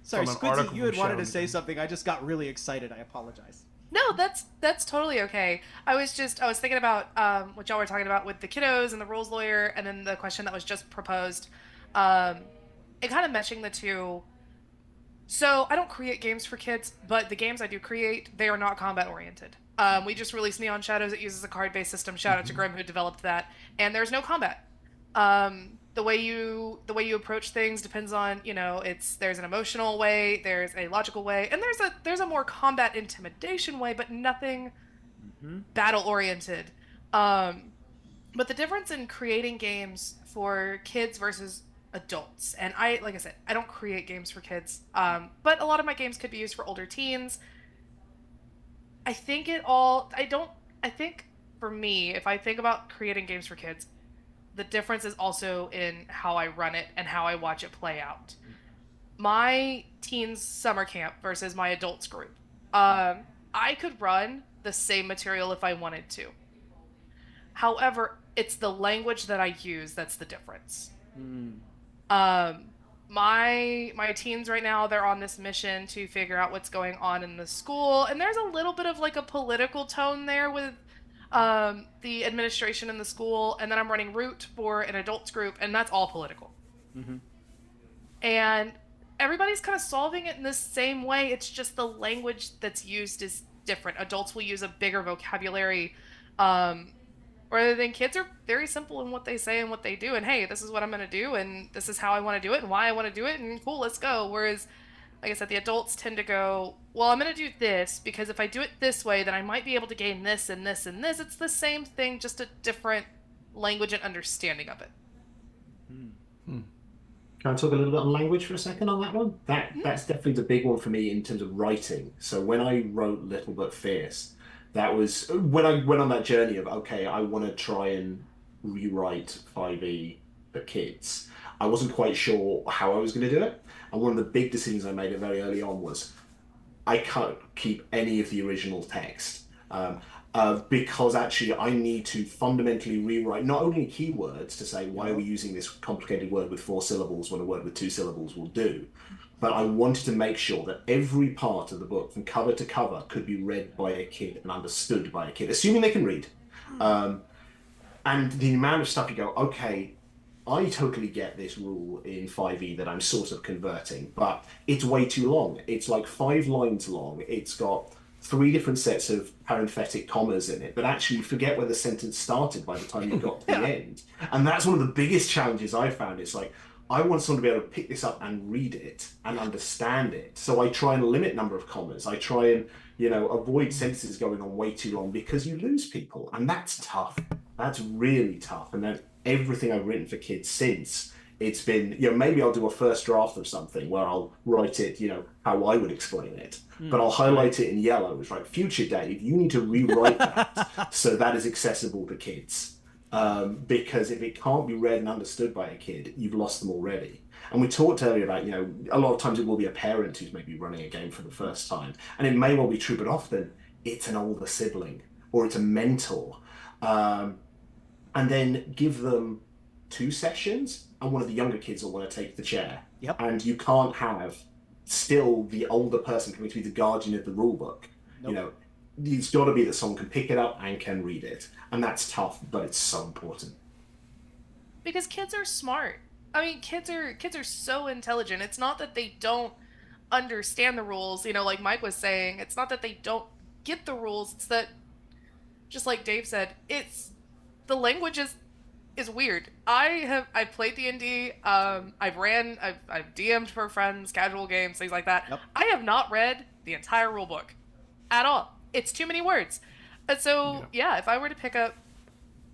Sorry, Squidzy, you had wanted to say something. I just got really excited. I apologize. No, that's totally okay. I was thinking about what y'all were talking about with the kiddos and the rules lawyer, and then the question that was just proposed, and kind of meshing the two. So I don't create games for kids, but the games I do create, they are not combat oriented. We just released Neon Shadows. It uses a card-based system. Shout out to Grim who developed that, and there's no combat. The way you approach things depends on, you know, there's an emotional way, there's a logical way, and there's a more combat intimidation way, but nothing battle oriented. But the difference in creating games for kids versus adults, and like I said, I don't create games for kids, but a lot of my games could be used for older teens. I think for me, if I think about creating games for kids, the difference is also in how I run it and how I watch it play out. My teens summer camp versus my adults group. I could run the same material if I wanted to. However, it's the language that I use that's the difference. My teens right now, they're on this mission to figure out what's going on in the school, and there's a little bit of like a political tone there with the administration in the school, and then I'm running Root for an adults group, and that's all political. And everybody's kind of solving it in the same way. It's just the language that's used is different. Adults will use a bigger vocabulary, rather than kids are very simple in what they say and what they do. And hey, this is what I'm going to do, and this is how I want to do it, and why I want to do it, and cool, let's go. Whereas like I said, the adults tend to go, well, I'm going to do this because if I do it this way, then I might be able to gain this and this and this. It's the same thing, just a different language and understanding of it. Can I talk a little bit on language for a second on that one? That's definitely the big one for me in terms of writing. So when I wrote Little But Fierce, that was when I went on that journey of, okay, I want to try and rewrite 5e for kids. I wasn't quite sure how I was going to do it. And one of the big decisions I made very early on was I can't keep any of the original text. Because actually I need to fundamentally rewrite not only keywords to say why are we using this complicated word with 4 syllables when a word with 2 syllables will do, but I wanted to make sure that every part of the book from cover to cover could be read by a kid and understood by a kid, assuming they can read. And the amount of stuff you go, okay, I totally get this rule in 5e that I'm sort of converting, but it's way too long. It's like 5 lines long. It's got 3 different sets of parenthetic commas in it, but actually you forget where the sentence started by the time you got to the end. And that's one of the biggest challenges I found. It's like, I want someone to be able to pick this up and read it and understand it. So I try and limit number of commas. I try and, avoid sentences going on way too long because you lose people. And that's tough. That's really tough. And then everything I've written for kids since, it's been, maybe I'll do a first draft of something where I'll write it, how I would explain it. But I'll highlight it in yellow. It's like, future Dave, you need to rewrite that so that is accessible to kids. Because if it can't be read and understood by a kid, you've lost them already. And we talked earlier about, a lot of times it will be a parent who's maybe running a game for the first time. And it may well be true, but often it's an older sibling or it's a mentor. And then give them 2 sessions and one of the younger kids will want to take the chair. Yep. And you can't have still the older person coming to be the guardian of the rule book. Nope. It's got to be that someone can pick it up and can read it. And that's tough, but it's so important. Because kids are smart. I mean, kids are so intelligent. It's not that they don't understand the rules, like Mike was saying. It's not that they don't get the rules. It's that, just like Dave said, the language is weird. I've played D&D. I've DM'd for friends, casual games, things like that. Yep. I have not read the entire rule book at all. It's too many words. And so, if I were to pick up,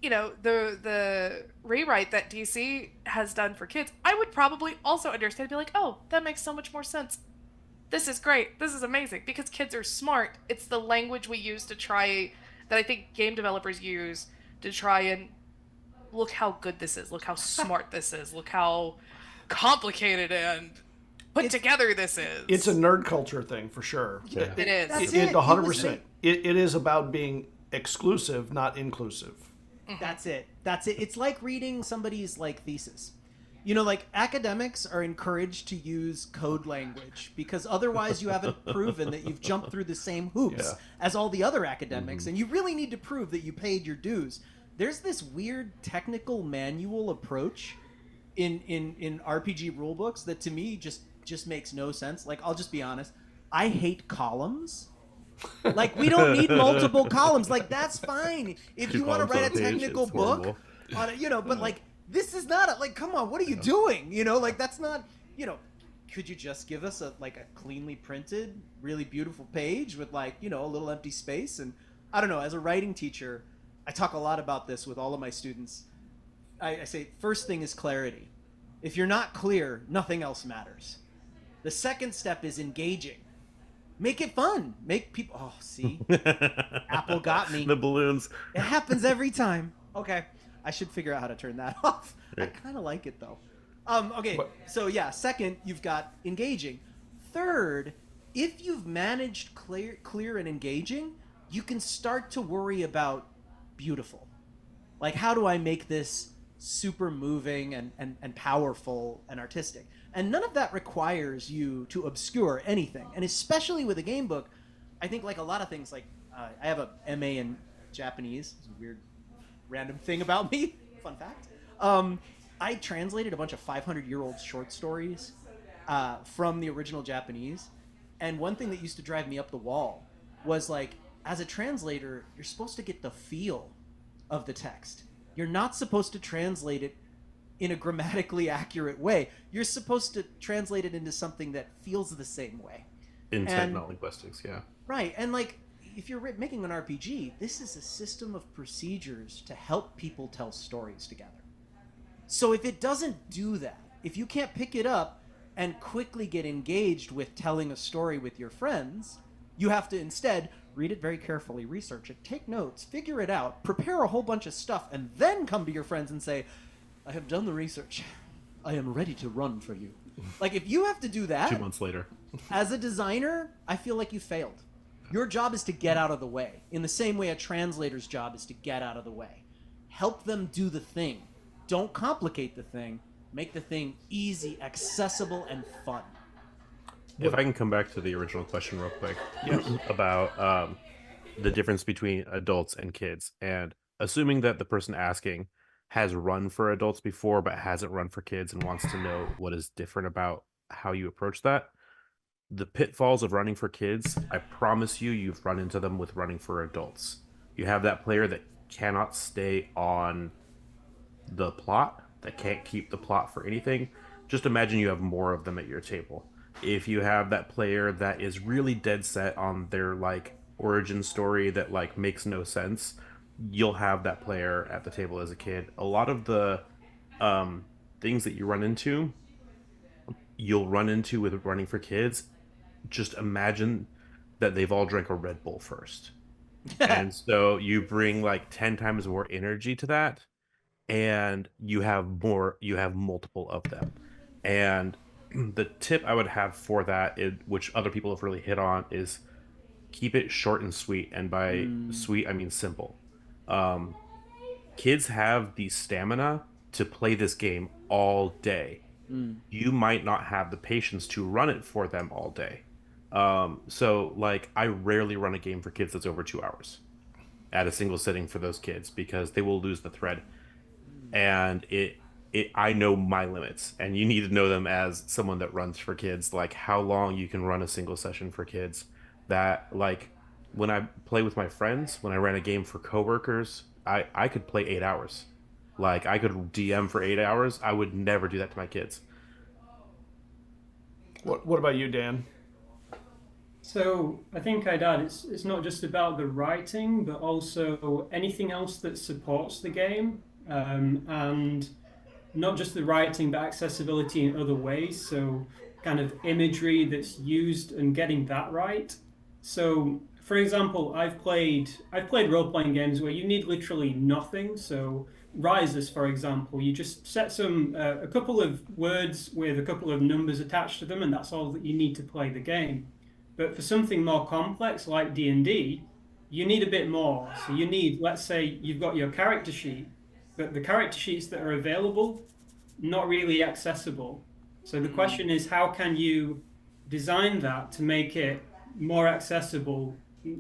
the rewrite that DC has done for kids, I would probably also understand and be like, oh, that makes so much more sense. This is great. This is amazing. Because kids are smart. It's the language we use that I think game developers use to try and look how good this is. Look how smart this is. Look how complicated and put together this is. It's a nerd culture thing for sure. Yeah. It is. That's It 100%. It is about being exclusive, not inclusive. That's it. It's like reading somebody's thesis. Academics are encouraged to use code language because otherwise you haven't proven that you've jumped through the same hoops as all the other academics, and you really need to prove that you paid your dues. There's this weird technical manual approach in RPG rulebooks that to me just makes no sense. I'll just be honest. I hate columns. We don't need multiple columns. That's fine if you want to write a technical book on it, but this is not come on, what are you doing? That's not, could you just give us a cleanly printed, really beautiful page with a little empty space? And I don't know, as a writing teacher, I talk a lot about this with all of my students. I say, first thing is clarity. If you're not clear, nothing else matters. The second step is engaging. Make it fun. Make people... Oh, see? Apple got me. The balloons. It happens every time. Okay. I should figure out how to turn that off. Right. I kind of like it, though. Okay. So, second, you've got engaging. Third, if you've managed clear and engaging, you can start to worry about beautiful. How do I make this super moving and powerful and artistic? And none of that requires you to obscure anything. And especially with a game book, I think a lot of things, I have a MA in Japanese. It's a weird, random thing about me. Fun fact. I translated a bunch of 500-year-old short stories from the original Japanese. And one thing that used to drive me up the wall was, as a translator, you're supposed to get the feel of the text. You're not supposed to translate it in a grammatically accurate way. You're supposed to translate it into something that feels the same way. Intent, not linguistics, yeah. Right, and like, if you're making an RPG, this is a system of procedures to help people tell stories together. So if it doesn't do that, if you can't pick it up and quickly get engaged with telling a story with your friends, you have to instead read it very carefully, research it, take notes, figure it out, prepare a whole bunch of stuff, and then come to your friends and say, I have done the research. I am ready to run for you. Like, if you have to do that 2 months later, as a designer, I feel like you failed. Your job is to get out of the way, in the same way a translator's job is to get out of the way. Help them do the thing. Don't complicate the thing. Make the thing easy, accessible, and fun. if I can come back to the original question real quick about the difference between adults and kids, and assuming that the person asking has run for adults before but hasn't run for kids and wants to know what is different about how you approach that, the pitfalls of running for kids, I promise you, you've run into them with running for adults. You have that player that cannot stay on the plot, that can't keep the plot for anything. Just imagine you have more of them at your table. If you have that player that is really dead set on their like origin story that like makes no sense, you'll have that player at the table as a kid. A lot of the things that you run into, you'll run into with running for kids. Just imagine that they've all drank a Red Bull first. And so you bring like 10 times more energy to that, and you have multiple of them. And the tip I would have for that, which other people have really hit on, is keep it short and sweet. And by sweet, I mean simple. Kids have the stamina to play this game all day. You might not have the patience to run it for them all day. So like I rarely run a game for kids that's over 2 hours at a single sitting for those kids, because they will lose the thread. And I know my limits, and you need to know them as someone that runs for kids, like how long you can run a single session for kids. That like when I play with my friends, when I ran a game for coworkers, I could play 8 hours. Like I could DM for 8 hours. I would never do that to my kids. What about you, Dan? So I think I'd add it's not just about the writing, but also anything else that supports the game, and not just the writing, but accessibility in other ways. So kind of imagery that's used and getting that right. So for example, I've played role-playing games where you need literally nothing. So Rises, for example, you just set a couple of words with a couple of numbers attached to them, and that's all that you need to play the game. But for something more complex like D&D, you need a bit more. So you need, let's say you've got your character sheet, but the character sheets that are available, not really accessible. So the question is, how can you design that to make it more accessible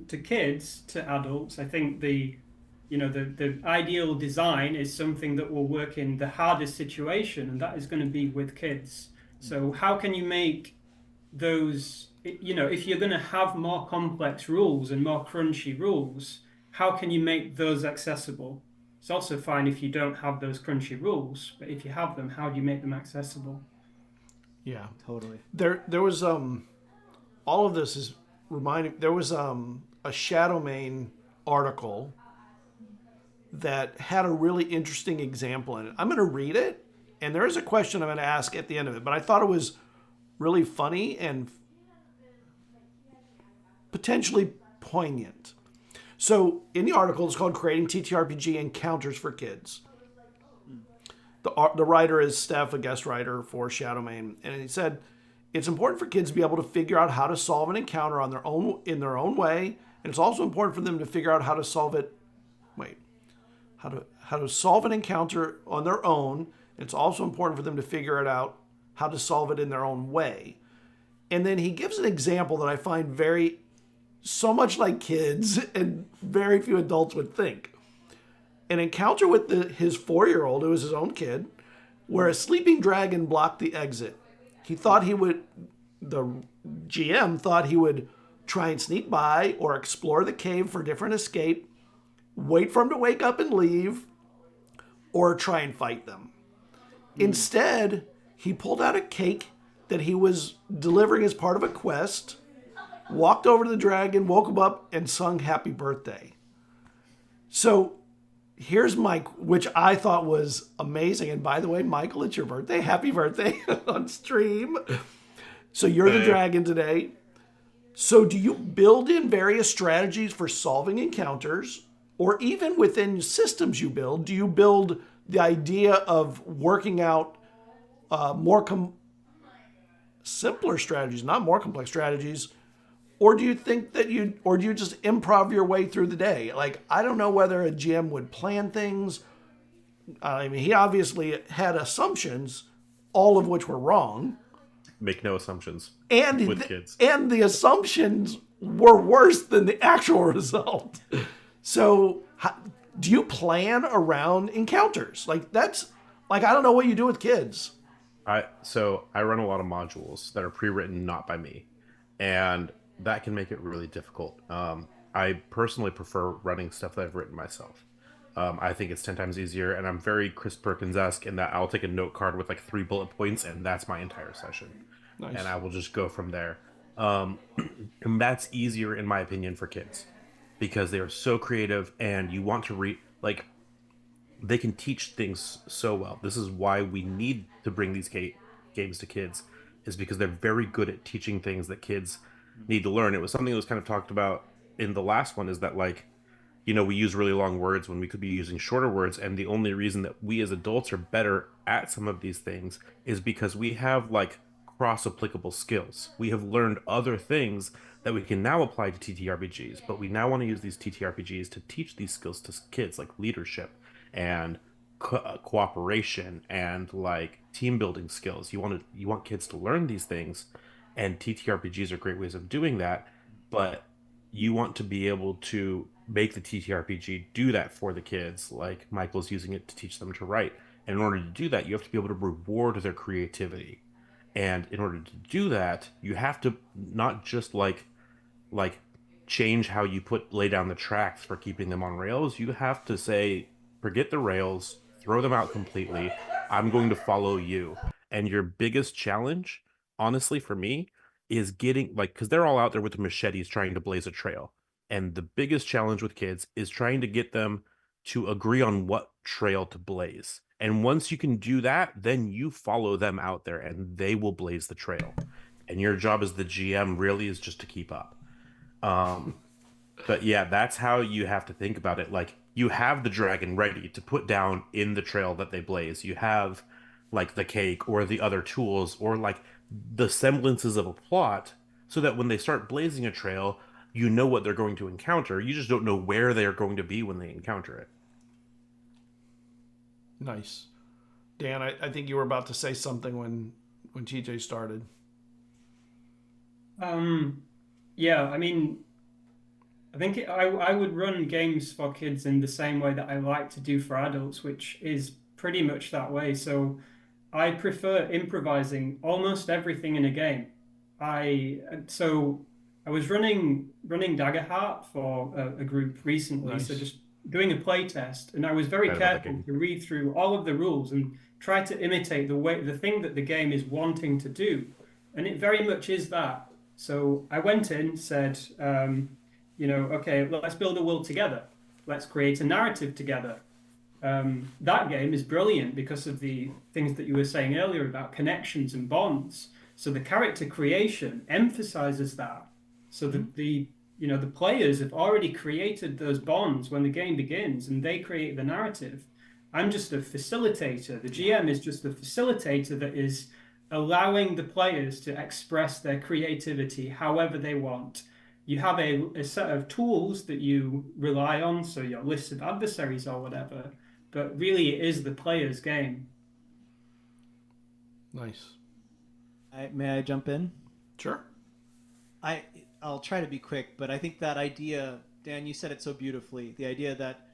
to kids, to adults? I think the ideal design is something that will work in the hardest situation, and that is going to be with kids. So how can you make those, if you're going to have more complex rules and more crunchy rules, how can you make those accessible? It's also fine if you don't have those crunchy rules, but if you have them, how do you make them accessible? Yeah, Totally. There was all of this is reminding. There was a Shadowmane article that had a really interesting example in it. I'm going to read it, and there is a question I'm going to ask at the end of it, but I thought it was really funny and potentially poignant. So in the article, it's called Creating TTRPG Encounters for Kids. The writer is Steph, a guest writer for Shadowmane, and he said, it's important for kids to be able to figure out how to solve an encounter in their own way, and it's also important for them to figure out how to solve it. How to solve an encounter on their own. It's also important for them to figure it out how to solve it in their own way. And then he gives an example that I find so much like kids and very few adults would think. An encounter with his 4-year-old, who was his own kid, where a sleeping dragon blocked the exit. The GM thought he would try and sneak by or explore the cave for different escape, wait for him to wake up and leave, or try and fight them. Instead, he pulled out a cake that he was delivering as part of a quest, walked over to the dragon, woke him up, and sung happy birthday. So here's Mike, which I thought was amazing. And by the way, Michael, it's your birthday. Happy birthday on stream. So you're the dragon today. So do you build in various strategies for solving encounters, or even within systems you build, do you build the idea of working out simpler strategies, not more complex strategies? Or do you think that or do you just improv your way through the day? Like, I don't know whether a GM would plan things. I mean, he obviously had assumptions, all of which were wrong. Make no assumptions with kids. And the assumptions were worse than the actual result. So do you plan around encounters? I don't know what you do with kids. So I run a lot of modules that are pre-written, not by me. And that can make it really difficult. I personally prefer running stuff that I've written myself. I think it's 10 times easier, and I'm very Chris Perkins-esque in that I'll take a note card with like 3 bullet points, and that's my entire session. Nice. And I will just go from there. And that's easier, in my opinion, for kids, because they are so creative, and you want to read, like, they can teach things so well. This is why we need to bring these games to kids, is because they're very good at teaching things that kids need to learn. It was something that was kind of talked about in the last one, is that, like, you know, we use really long words when we could be using shorter words, and the only reason that we as adults are better at some of these things is because we have, like, cross-applicable skills. We have learned other things that we can now apply to TTRPGs, but we now want to use these TTRPGs to teach these skills to kids, like leadership and cooperation and, like, team building skills. You want kids to learn these things, and TTRPGs are great ways of doing that, but you want to be able to make the TTRPG do that for the kids, like Michael's using it to teach them to write. And in order to do that, you have to be able to reward their creativity. And in order to do that, you have to not just like change how you lay down the tracks for keeping them on rails. You have to say, forget the rails, throw them out completely. I'm going to follow you. And your biggest challenge, honestly, for me, is getting, like, because they're all out there with the machetes trying to blaze a trail. And the biggest challenge with kids is trying to get them to agree on what trail to blaze. And once you can do that, then you follow them out there and they will blaze the trail. And your job as the GM really is just to keep up. But yeah, that's how you have to think about it. Like, you have the dragon ready to put down in the trail that they blaze. You have, like, the cake or the other tools or, like, the semblances of a plot, so that when they start blazing a trail, you know what they're going to encounter. You just don't know where they are going to be when they encounter it. Nice. Dan, I think you were about to say something when TJ started. Yeah, I mean, I think I would run games for kids in the same way that I like to do for adults, which is pretty much that way. So I prefer improvising almost everything in a game. I was running Daggerheart for a group recently, nice. So just doing a play test, and I was very careful to read through all of the rules and try to imitate the thing that the game is wanting to do, and it very much is that. So I went in, said, okay, let's build a world together. Let's create a narrative together. That game is brilliant because of the things that you were saying earlier about connections and bonds. So the character creation emphasizes that. So the players have already created those bonds when the game begins, and they create the narrative. I'm just a facilitator. The GM is just the facilitator that is allowing the players to express their creativity however they want. You have a set of tools that you rely on, so your list of adversaries or whatever, but really it is the player's game. Nice. May I jump in? Sure. I'll try to be quick, but I think that idea, Dan, you said it so beautifully, the idea that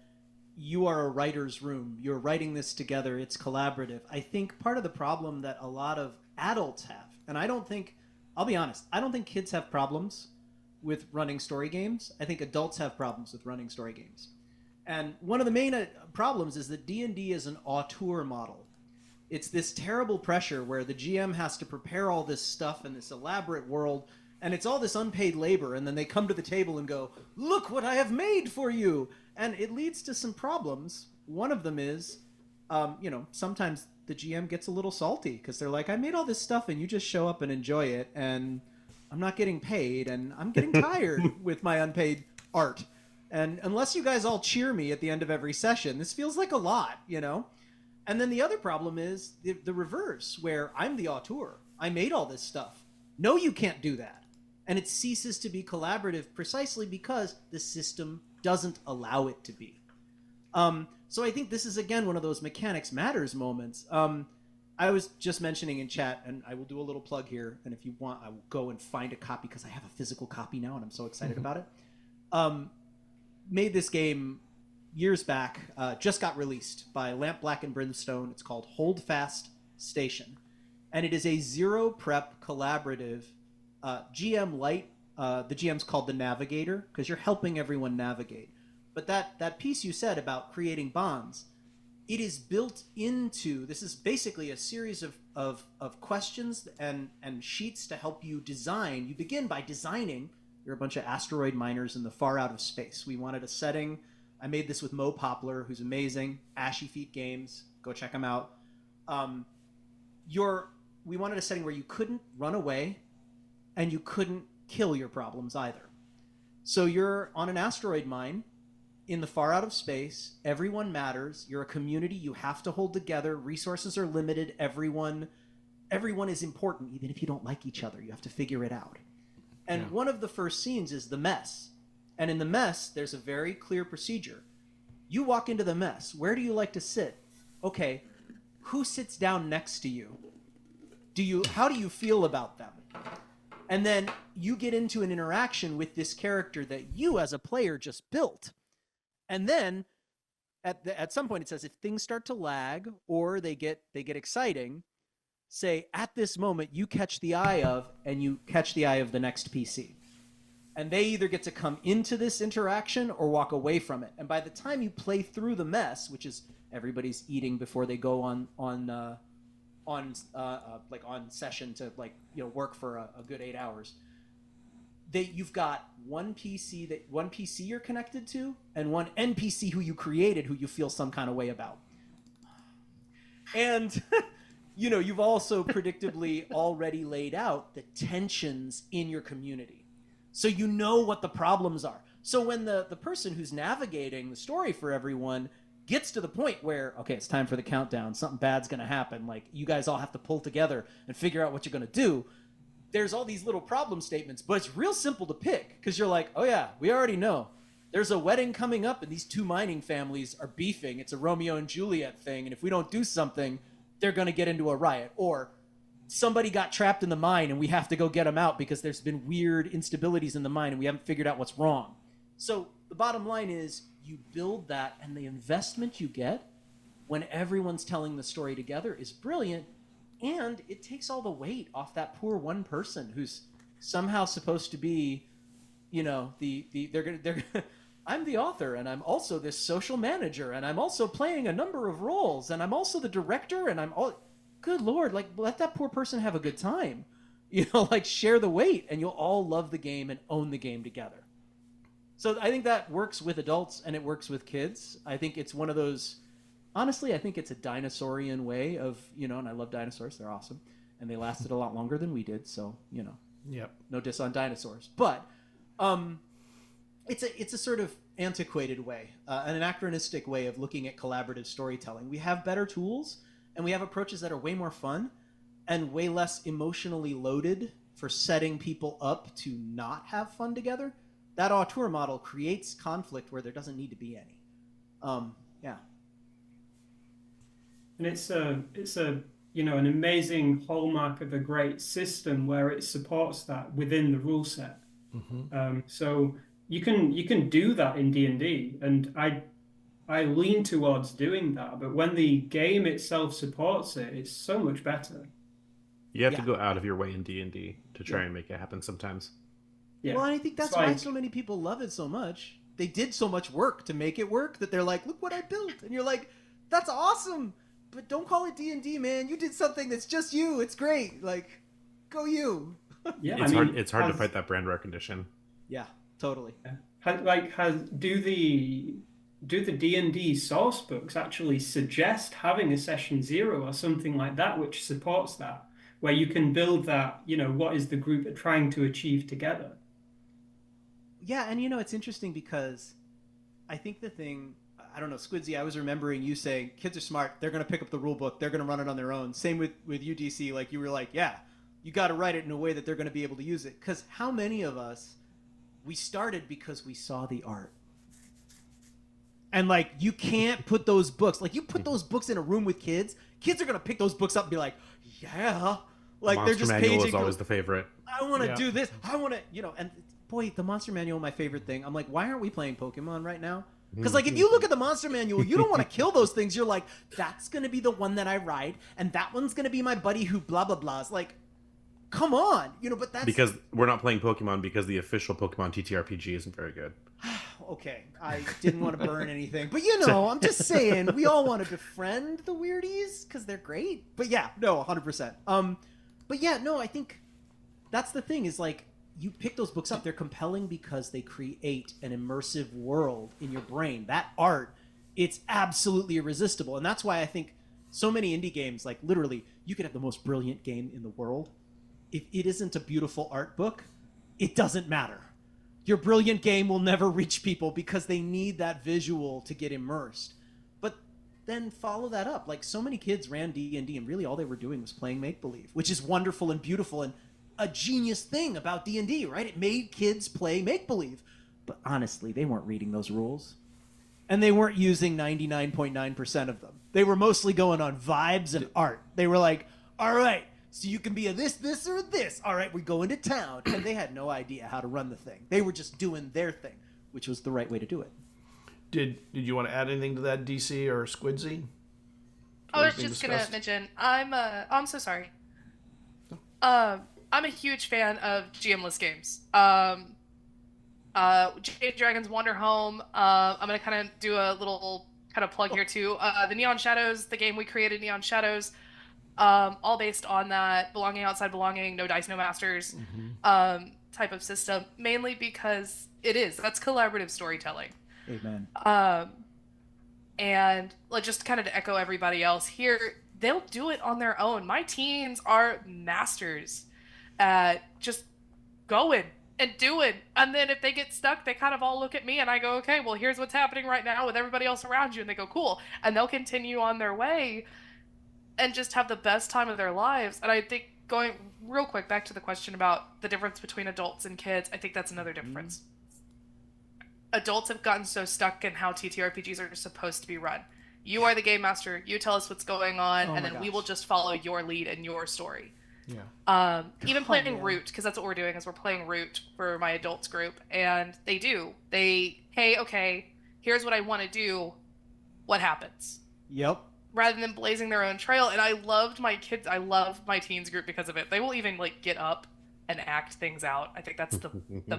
you are a writer's room, you're writing this together, it's collaborative. I think part of the problem that a lot of adults have, and I'll be honest, I don't think kids have problems with running story games. I think adults have problems with running story games. And one of the main problems is that D&D is an auteur model. It's this terrible pressure where the GM has to prepare all this stuff in this elaborate world, and it's all this unpaid labor, and then they come to the table and go, look what I have made for you! And it leads to some problems. One of them is, sometimes the GM gets a little salty, because they're like, I made all this stuff, and you just show up and enjoy it, and I'm not getting paid, and I'm getting tired with my unpaid art. And unless you guys all cheer me at the end of every session, this feels like a lot, And then the other problem is the reverse, where I'm the auteur. I made all this stuff. No, you can't do that. And it ceases to be collaborative precisely because the system doesn't allow it to be. So I think this is, again, one of those mechanics matters moments. I was just mentioning in chat, and I will do a little plug here, and if you want, I will go and find a copy, because I have a physical copy now, and I'm so excited about it. Made this game years back, just got released by Lamp Black and Brimstone. It's called Holdfast Station. And it is a zero prep collaborative GM light. The GM's called the Navigator, because you're helping everyone navigate. But that piece you said about creating bonds, it is built into, this is basically a series of questions and sheets to help you design. You begin by designing. You're a bunch of asteroid miners in the far out of space. We wanted a setting. I made this with Mo Poplar, who's amazing. Ashy Feet Games. Go check them out. We wanted a setting where you couldn't run away and you couldn't kill your problems either. So you're on an asteroid mine in the far out of space. Everyone matters. You're a community. You have to hold together. Resources are limited. Everyone is important, even if you don't like each other. You have to figure it out. And one of the first scenes is the mess. And in the mess, there's a very clear procedure. You walk into the mess. Where do you like to sit? Okay, who sits down next to you? How do you feel about them? And then you get into an interaction with this character that you as a player just built. And then at some point it says if things start to lag or they get exciting, say at this moment you catch the eye of, and you catch the eye of the next PC. And they either get to come into this interaction or walk away from it. And by the time you play through the mess, which is everybody's eating before they go on session to work for a good 8 hours, you've got one PC you're connected to and one NPC who you created who you feel some kind of way about. And you've also predictably already laid out the tensions in your community. So you know what the problems are. So when the person who's navigating the story for everyone gets to the point where, okay, it's time for the countdown, something bad's going to happen, like you guys all have to pull together and figure out what you're going to do, there's all these little problem statements, but it's real simple to pick, because you're like, oh yeah, we already know. There's a wedding coming up and these two mining families are beefing. It's a Romeo and Juliet thing, and if we don't do something, they're going to get into a riot. Or somebody got trapped in the mine and we have to go get them out because there's been weird instabilities in the mine and we haven't figured out what's wrong. So the bottom line is you build that, and the investment you get when everyone's telling the story together is brilliant, and it takes all the weight off that poor one person who's somehow supposed to be, I'm the author, and I'm also this social manager, and I'm also playing a number of roles, and I'm also the director, and good Lord, let that poor person have a good time. Share the weight, and you'll all love the game and own the game together. So I think that works with adults and it works with kids. I think it's one of those, honestly, I think it's a dinosaurian way of, and I love dinosaurs. They're awesome. And they lasted a lot longer than we did. So, Yep. No diss on dinosaurs. But it's a sort of antiquated way, an anachronistic way of looking at collaborative storytelling. We have better tools and we have approaches that are way more fun and way less emotionally loaded for setting people up to not have fun together. That auteur model creates conflict where there doesn't need to be any. Yeah. And it's an amazing hallmark of a great system where it supports that within the rule set. Mm-hmm. So you can do that in D&D, and I lean towards doing that. But when the game itself supports it, it's so much better. You have to go out of your way in D&D to try and make it happen sometimes. Yeah. Well, I think that's why so many people love it so much. They did so much work to make it work that they're like, look what I built. And you're like, that's awesome. but don't call it D&D, man. You did something that's just you. It's great. Like, go you. Yeah, It's hard to fight that brand recognition. Yeah, totally. Do the D&D source books actually suggest having a session 0 or something like that, which supports that, where you can build that, what is the group trying to achieve together? Yeah, and it's interesting because I think the thing, I don't know, Squidzy, I was remembering you saying, kids are smart, they're going to pick up the rule book, they're going to run it on their own. Same with you, DC, like you were like, yeah, you got to write it in a way that they're going to be able to use it. Because how many of us, we started because we saw the art. And like, you can't put those books, like you put those books in a room with kids are going to pick those books up and be like, yeah. Like Monster they're just Manual paging. is always the favorite. I want to do this. I want to, and boy, the Monster Manual, my favorite thing. I'm like, why aren't we playing Pokemon right now? Because like, if you look at the Monster Manual, you don't want to kill those things. You're like, that's going to be the one that I ride. And that one's going to be my buddy who blah, blah, blah. It's like, come on, but that's because we're not playing Pokemon because the official Pokemon TTRPG isn't very good. Okay, I didn't want to burn anything, but I'm just saying we all want to befriend the weirdies because they're great. But yeah, no, 100%. But yeah, no, I think that's the thing is like you pick those books up, they're compelling because they create an immersive world in your brain. That art, it's absolutely irresistible, and that's why I think so many indie games, like literally, you could have the most brilliant game in the world. If it isn't a beautiful art book, it doesn't matter. Your brilliant game will never reach people because they need that visual to get immersed. But then follow that up. Like so many kids ran D&D and really all they were doing was playing make-believe, which is wonderful and beautiful and a genius thing about D&D, right? It made kids play make-believe. But honestly, they weren't reading those rules. And they weren't using 99.9% of them. They were mostly going on vibes and art. They were like, all right, so you can be a this, or this. All right, we go into town. And they had no idea how to run the thing. They were just doing their thing, which was the right way to do it. Did you want to add anything to that, DC or Squidsy? I was just going to mention, I'm so sorry. I'm a huge fan of GM-less games. Jade Dragon's Wander Home. I'm going to kind of do a little kind of plug here too. The Neon Shadows, the game we created, Neon Shadows, all based on that belonging outside belonging, no dice, no masters type of system, mainly because that's collaborative storytelling. Amen. And like, just kind of to echo everybody else here, they'll do it on their own. My teens are masters at just going and doing. And then if they get stuck, they kind of all look at me and I go, okay, well, here's what's happening right now with everybody else around you. And they go, cool. And they'll continue on their way and just have the best time of their lives. And I think going real quick back to the question about the difference between adults and kids, I think that's another difference. Adults have gotten so stuck in how TTRPGs are supposed to be run. You are the game master. You tell us what's going on, and then we will just follow your lead and your story. Yeah. Even playing Root, because that's what we're doing, is we're playing Root for my adults group, and hey, okay, here's what I want to do. What happens? Yep. Rather than blazing their own trail. And I love my teens group because of it. They will even like get up and act things out. I think that's the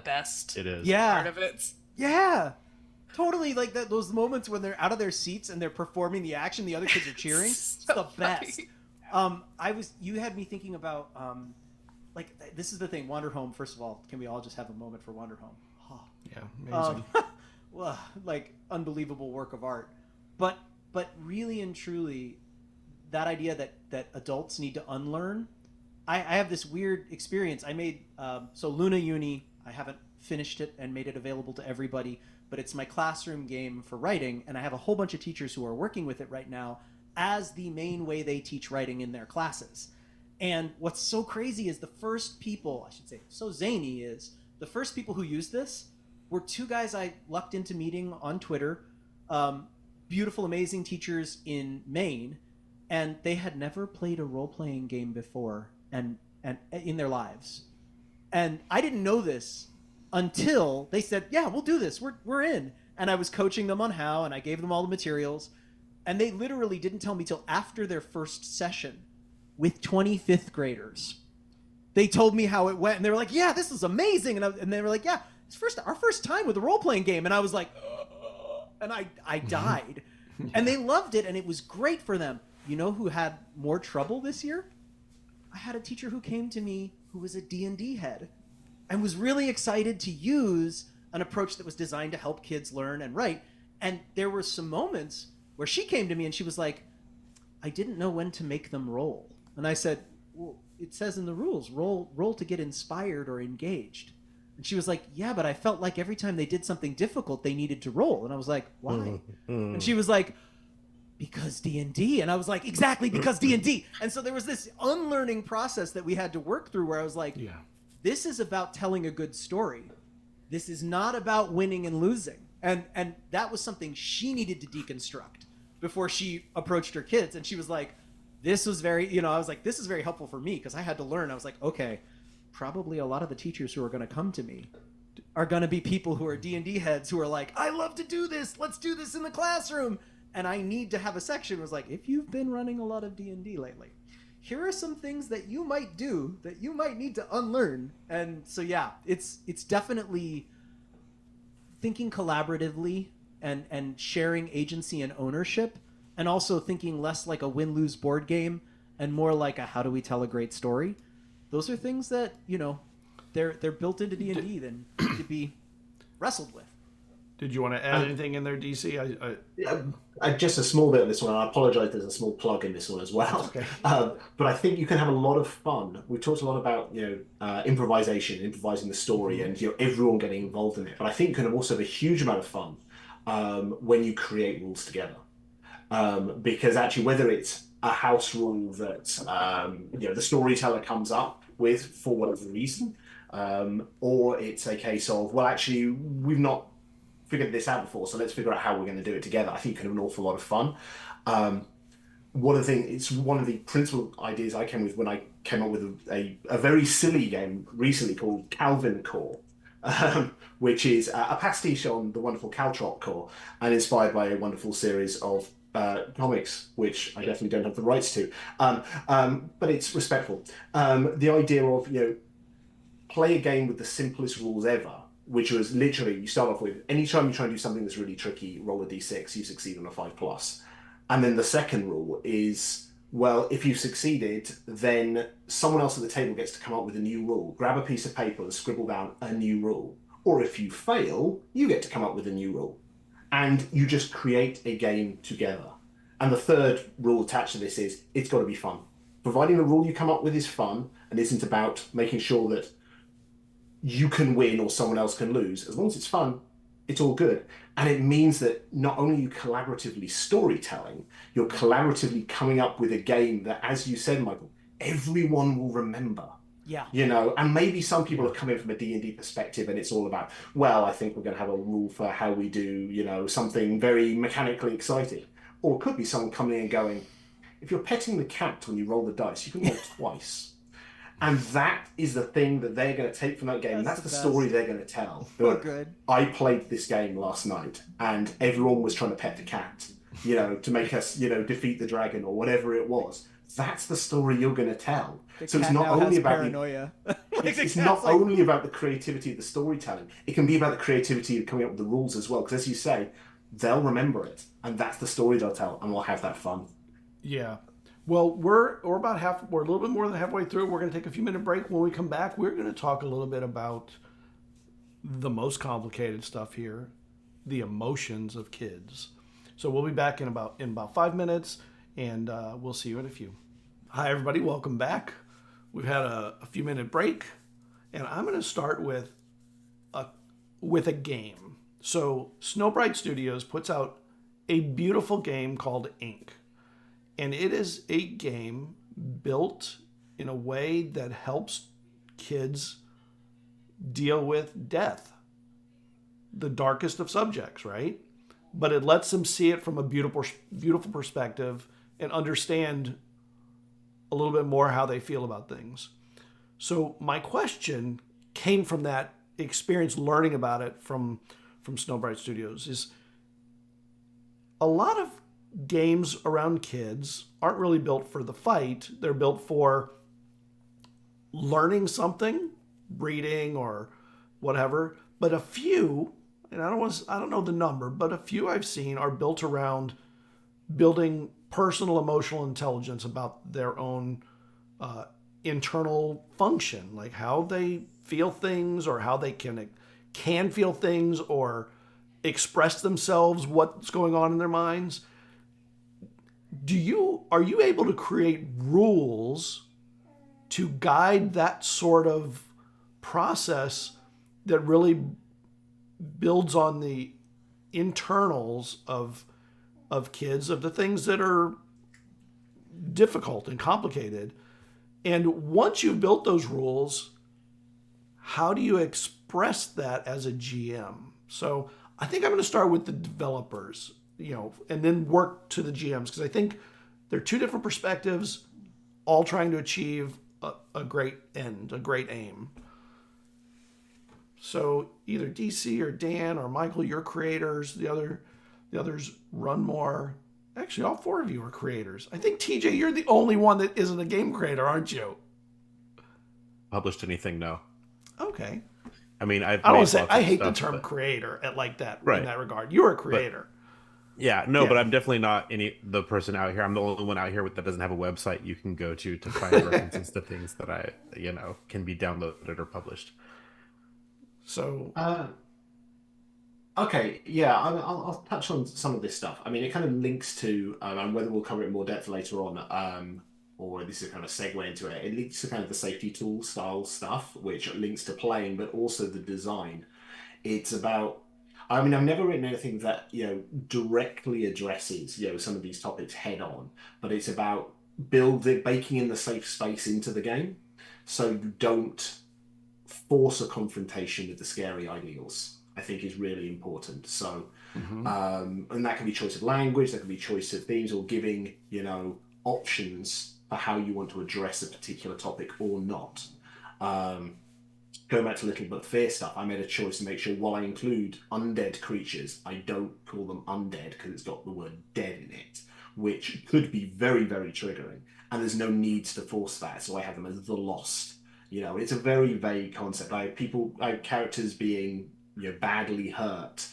best It is. part of it. Yeah. Totally, like those moments when they're out of their seats and they're performing the action, the other kids are cheering. It's the best. You had me thinking about this is the thing, Wander Home. First of all, can we all just have a moment for Wander Home? Oh. Yeah, amazing. Well, like unbelievable work of art. But really and truly, that idea that adults need to unlearn. I have this weird experience. I made Luna Uni. I haven't finished it and made it available to everybody, but it's my classroom game for writing, and I have a whole bunch of teachers who are working with it right now as the main way they teach writing in their classes. And what's so crazy is the first people who used this were two guys I lucked into meeting on Twitter, beautiful, amazing teachers in Maine, and they had never played a role-playing game before and in their lives. And I didn't know this until they said, yeah, we'll do this. We're in. And I was coaching them on how, and I gave them all the materials. And they literally didn't tell me till after their first session with 25th graders. They told me how it went, and they were like, yeah, this is amazing. And they were like, yeah, it's our first time with a role-playing game. And I was like, and I died. And they loved it, and it was great for them. you know who had more trouble this year? I had a teacher who came to me who was a D&D head and was really excited to use an approach that was designed to help kids learn and write. And there were some moments where she came to me and she was like, I didn't know when to make them roll. And I said, well, it says in the rules, roll to get inspired or engaged. And she was like, yeah, but I felt like every time they did something difficult, they needed to roll. And I was like, why? And she was like, because D&D. And I was like, exactly, because D&D. And so there was this unlearning process that we had to work through where I was like, this is about telling a good story. This is not about winning and losing. And that was something she needed to deconstruct before she approached her kids. And she was like, this was very, I was like, this is very helpful for me because I had to learn. I was like, okay, probably a lot of the teachers who are going to come to me are going to be people who are D&D heads who are like, I love to do this. Let's do this in the classroom. And I need to have a section. It was like, if you've been running a lot of D&D lately, here are some things that you might do that you might need to unlearn. And so, yeah, it's definitely thinking collaboratively and sharing agency and ownership, and also thinking less like a win-lose board game and more like a how do we tell a great story. Those are things that, they're built into D&D than to be wrestled with. Did you want to add anything in there, DC? Just a small bit of this one. I apologize, there's a small plug in this one as well. Okay. But I think you can have a lot of fun. We talked a lot about improvisation, improvising the story, and everyone getting involved in it. But I think you can also have a huge amount of fun when you create rules together. Because actually, whether it's a house rule that the storyteller comes up with for whatever reason, or it's a case of, well, actually, we've not figured this out before, so let's figure out how we're going to do it together. I think you can have an awful lot of fun. It's one of the principal ideas I came with when I came up with a very silly game recently called Calvin Core, which is a pastiche on the wonderful Caltrop Core and inspired by a wonderful series of comics, which I definitely don't have the rights to, but it's respectful. The idea of play a game with the simplest rules ever, which was literally you start off with anytime you try and do something that's really tricky, roll a d6, you succeed on a 5+. And then the second rule is, well, if you succeeded, then someone else at the table gets to come up with a new rule. Grab a piece of paper and scribble down a new rule. Or if you fail, you get to come up with a new rule. And you just create a game together. And the third rule attached to this is it's got to be fun. Providing the rule you come up with is fun and isn't about making sure that you can win or someone else can lose. As long as it's fun, it's all good. And it means that not only are you collaboratively storytelling, you're collaboratively coming up with a game that, as you said, Michael, everyone will remember. Yeah. And maybe some people have come in from a D&D perspective and it's all about, well, I think we're going to have a rule for how we do, something very mechanically exciting. Or it could be someone coming in and going, if you're petting the cat when you roll the dice, you can roll twice. And that is the thing that they're going to take from that game. That's the story they're going to tell. Oh, good. I played this game last night and everyone was trying to pet the cat, to make us, defeat the dragon or whatever it was. That's the story you're going to tell. So it's not only about paranoia. It's not only about the creativity of the storytelling. It can be about the creativity of coming up with the rules as well. Because as you say, they'll remember it, and that's the story they'll tell, and we'll have that fun. Yeah. Well, we're about we're a little bit more than halfway through. We're going to take a few minute break. When we come back, we're going to talk a little bit about the most complicated stuff here, the emotions of kids. So we'll be back in about 5 minutes, and we'll see you in a few. Hi, everybody. Welcome back. We've had a few minute break, and I'm going to start with a game. So Snowbright Studios puts out a beautiful game called Ink. And it is a game built in a way that helps kids deal with death, the darkest of subjects, right? But it lets them see it from a beautiful perspective and understand a little bit more how they feel about things. So my question came from that experience learning about it from Snowbright Studios is a lot of games around kids aren't really built for the fight. They're built for learning something, reading or whatever. But a few, and I don't know the number, but a few I've seen are built around building personal emotional intelligence about their own internal function, like how they feel things or how they can feel things or express themselves, what's going on in their minds. Are you able to create rules to guide that sort of process that really builds on the internals of kids, of the things that are difficult and complicated? And once you've built those rules, how do you express that as a GM? So I think I'm going to start with the developers, and then work to the GMs, because I think they're two different perspectives, all trying to achieve a great end, a great aim. So either DC or Dan or Michael, you're creators. The others run more. Actually, all four of you are creators. I think TJ, you're the only one that isn't a game creator, aren't you? Published anything? No. Okay. I mean, I don't want to say I hate the term creator like that in that regard. You're a creator. Yeah, no, but I'm definitely not the person out here. I'm the only one out here that doesn't have a website you can go to find references to things that I, can be downloaded or published. So, okay, yeah, I'll touch on some of this stuff. I mean, it kind of links to, and whether we'll cover it in more depth later on, or this is kind of a segue into it. It links to kind of the safety tool style stuff, which links to playing, but also the design. It's about, I mean, I've never written anything that, directly addresses, some of these topics head on, but it's about baking in the safe space into the game, so you don't force a confrontation with the scary ideals, I think is really important. So, and that can be choice of language, that can be choice of themes, or giving, options for how you want to address a particular topic or not. Going back to Little But Fear stuff, I made a choice to make sure while I include undead creatures, I don't call them undead because it's got the word dead in it, which could be very, very triggering. And there's no need to force that, so I have them as the lost. It's a very vague concept. I have characters being, badly hurt,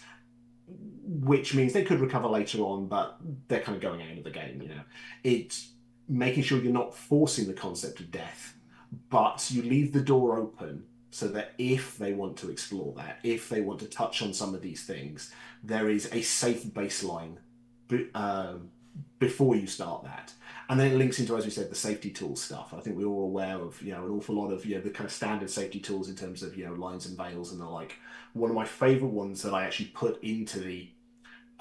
which means they could recover later on, but they're kind of going out of the game. It's making sure you're not forcing the concept of death, but you leave the door open so that if they want to explore that, if they want to touch on some of these things, there is a safe baseline before you start that. And then it links into, as we said, the safety tool stuff. I think we're all aware of, an awful lot of, the kind of standard safety tools in terms of, lines and veils and the like. One of my favorite ones that I actually put into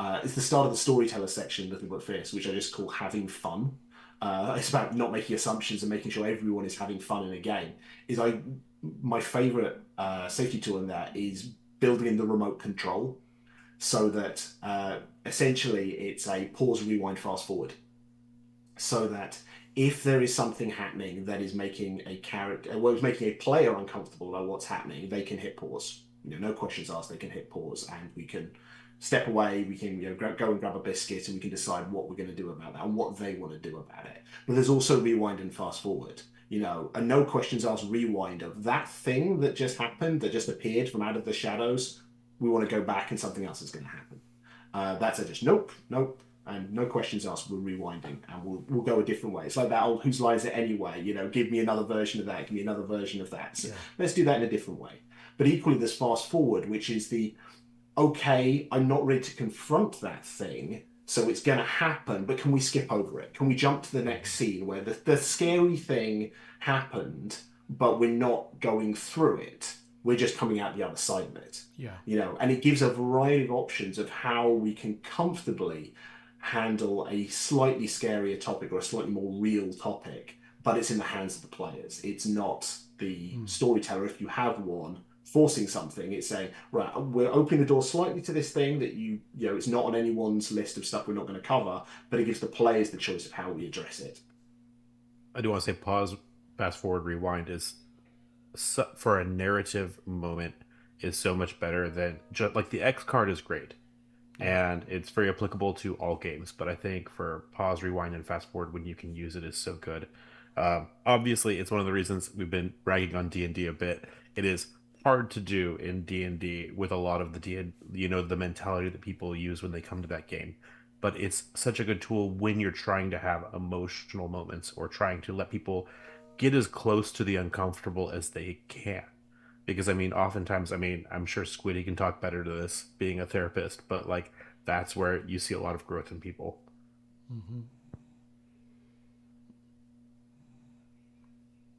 it's the start of the storyteller section, Little But Fierce, which I just call having fun. It's about not making assumptions and making sure everyone is having fun in a game. My favorite safety tool in that is building in the remote control, so that essentially it's a pause, rewind, fast forward, so that if there is something happening that is making making a player uncomfortable about what's happening, they can hit pause. No questions asked, they can hit pause, and we can step away, we can go and grab a biscuit, and we can decide what we're going to do about that and what they want to do about it. But there's also rewind and fast forward, a no questions asked rewind of that thing that just happened, that just appeared from out of the shadows. We want to go back and something else is going to happen. That's just nope, and no questions asked. We're rewinding, and we'll go a different way. It's like that old "whose line is it anyway?" Give me another version of that. Give me another version of that. So let's do that in a different way. But equally, there's fast forward, which is okay, I'm not ready to confront that thing, so it's going to happen, but can we skip over it? Can we jump to the next scene where the scary thing happened, but we're not going through it? We're just coming out the other side of it. Yeah. And it gives a variety of options of how we can comfortably handle a slightly scarier topic or a slightly more real topic, but it's in the hands of the players. It's not the storyteller, if you have one, forcing something. It's saying, right, we're opening the door slightly to this thing that it's not on anyone's list of stuff we're not going to cover, but it gives the players the choice of how we address it. I do want to say pause, fast forward, rewind is, for a narrative moment, is so much better than just like the X card is great. And it's very applicable to all games, but I think for pause, rewind, and fast forward when you can use it is so good. Obviously, it's one of the reasons we've been ragging on D&D a bit. It is hard to do in D&D with a lot of the mentality that people use when they come to that game. but it's such a good tool when you're trying to have emotional moments or trying to let people get as close to the uncomfortable as they can. Because I mean, oftentimes, I mean, I'm sure Squiddy can talk better to this being a therapist, but like that's where you see a lot of growth in people. Mm-hmm.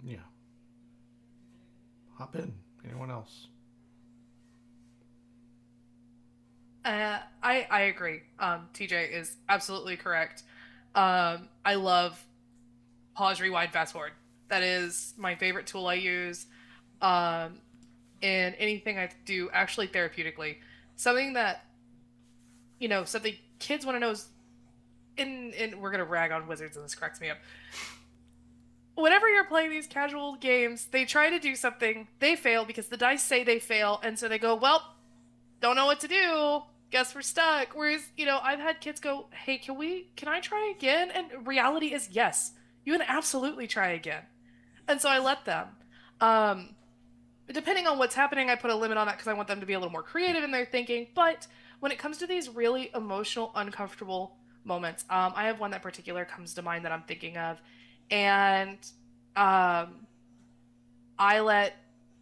Yeah. Hop in. Anyone else? I agree. TJ is absolutely correct. I love pause, rewind, fast forward. That is my favorite tool I use in anything I do, actually therapeutically. Something that, something kids want to know is, and we're going to rag on wizards and this cracks me up. Whenever you're playing these casual games, they try to do something, they fail because the dice say they fail, and so they go, well, don't know what to do. Guess we're stuck. Whereas, I've had kids go, hey, can I try again? And reality is yes, you can absolutely try again. And so I let them. Depending on what's happening, I put a limit on that because I want them to be a little more creative in their thinking. But when it comes to these really emotional, uncomfortable moments, I have one that particular comes to mind that I'm thinking of. And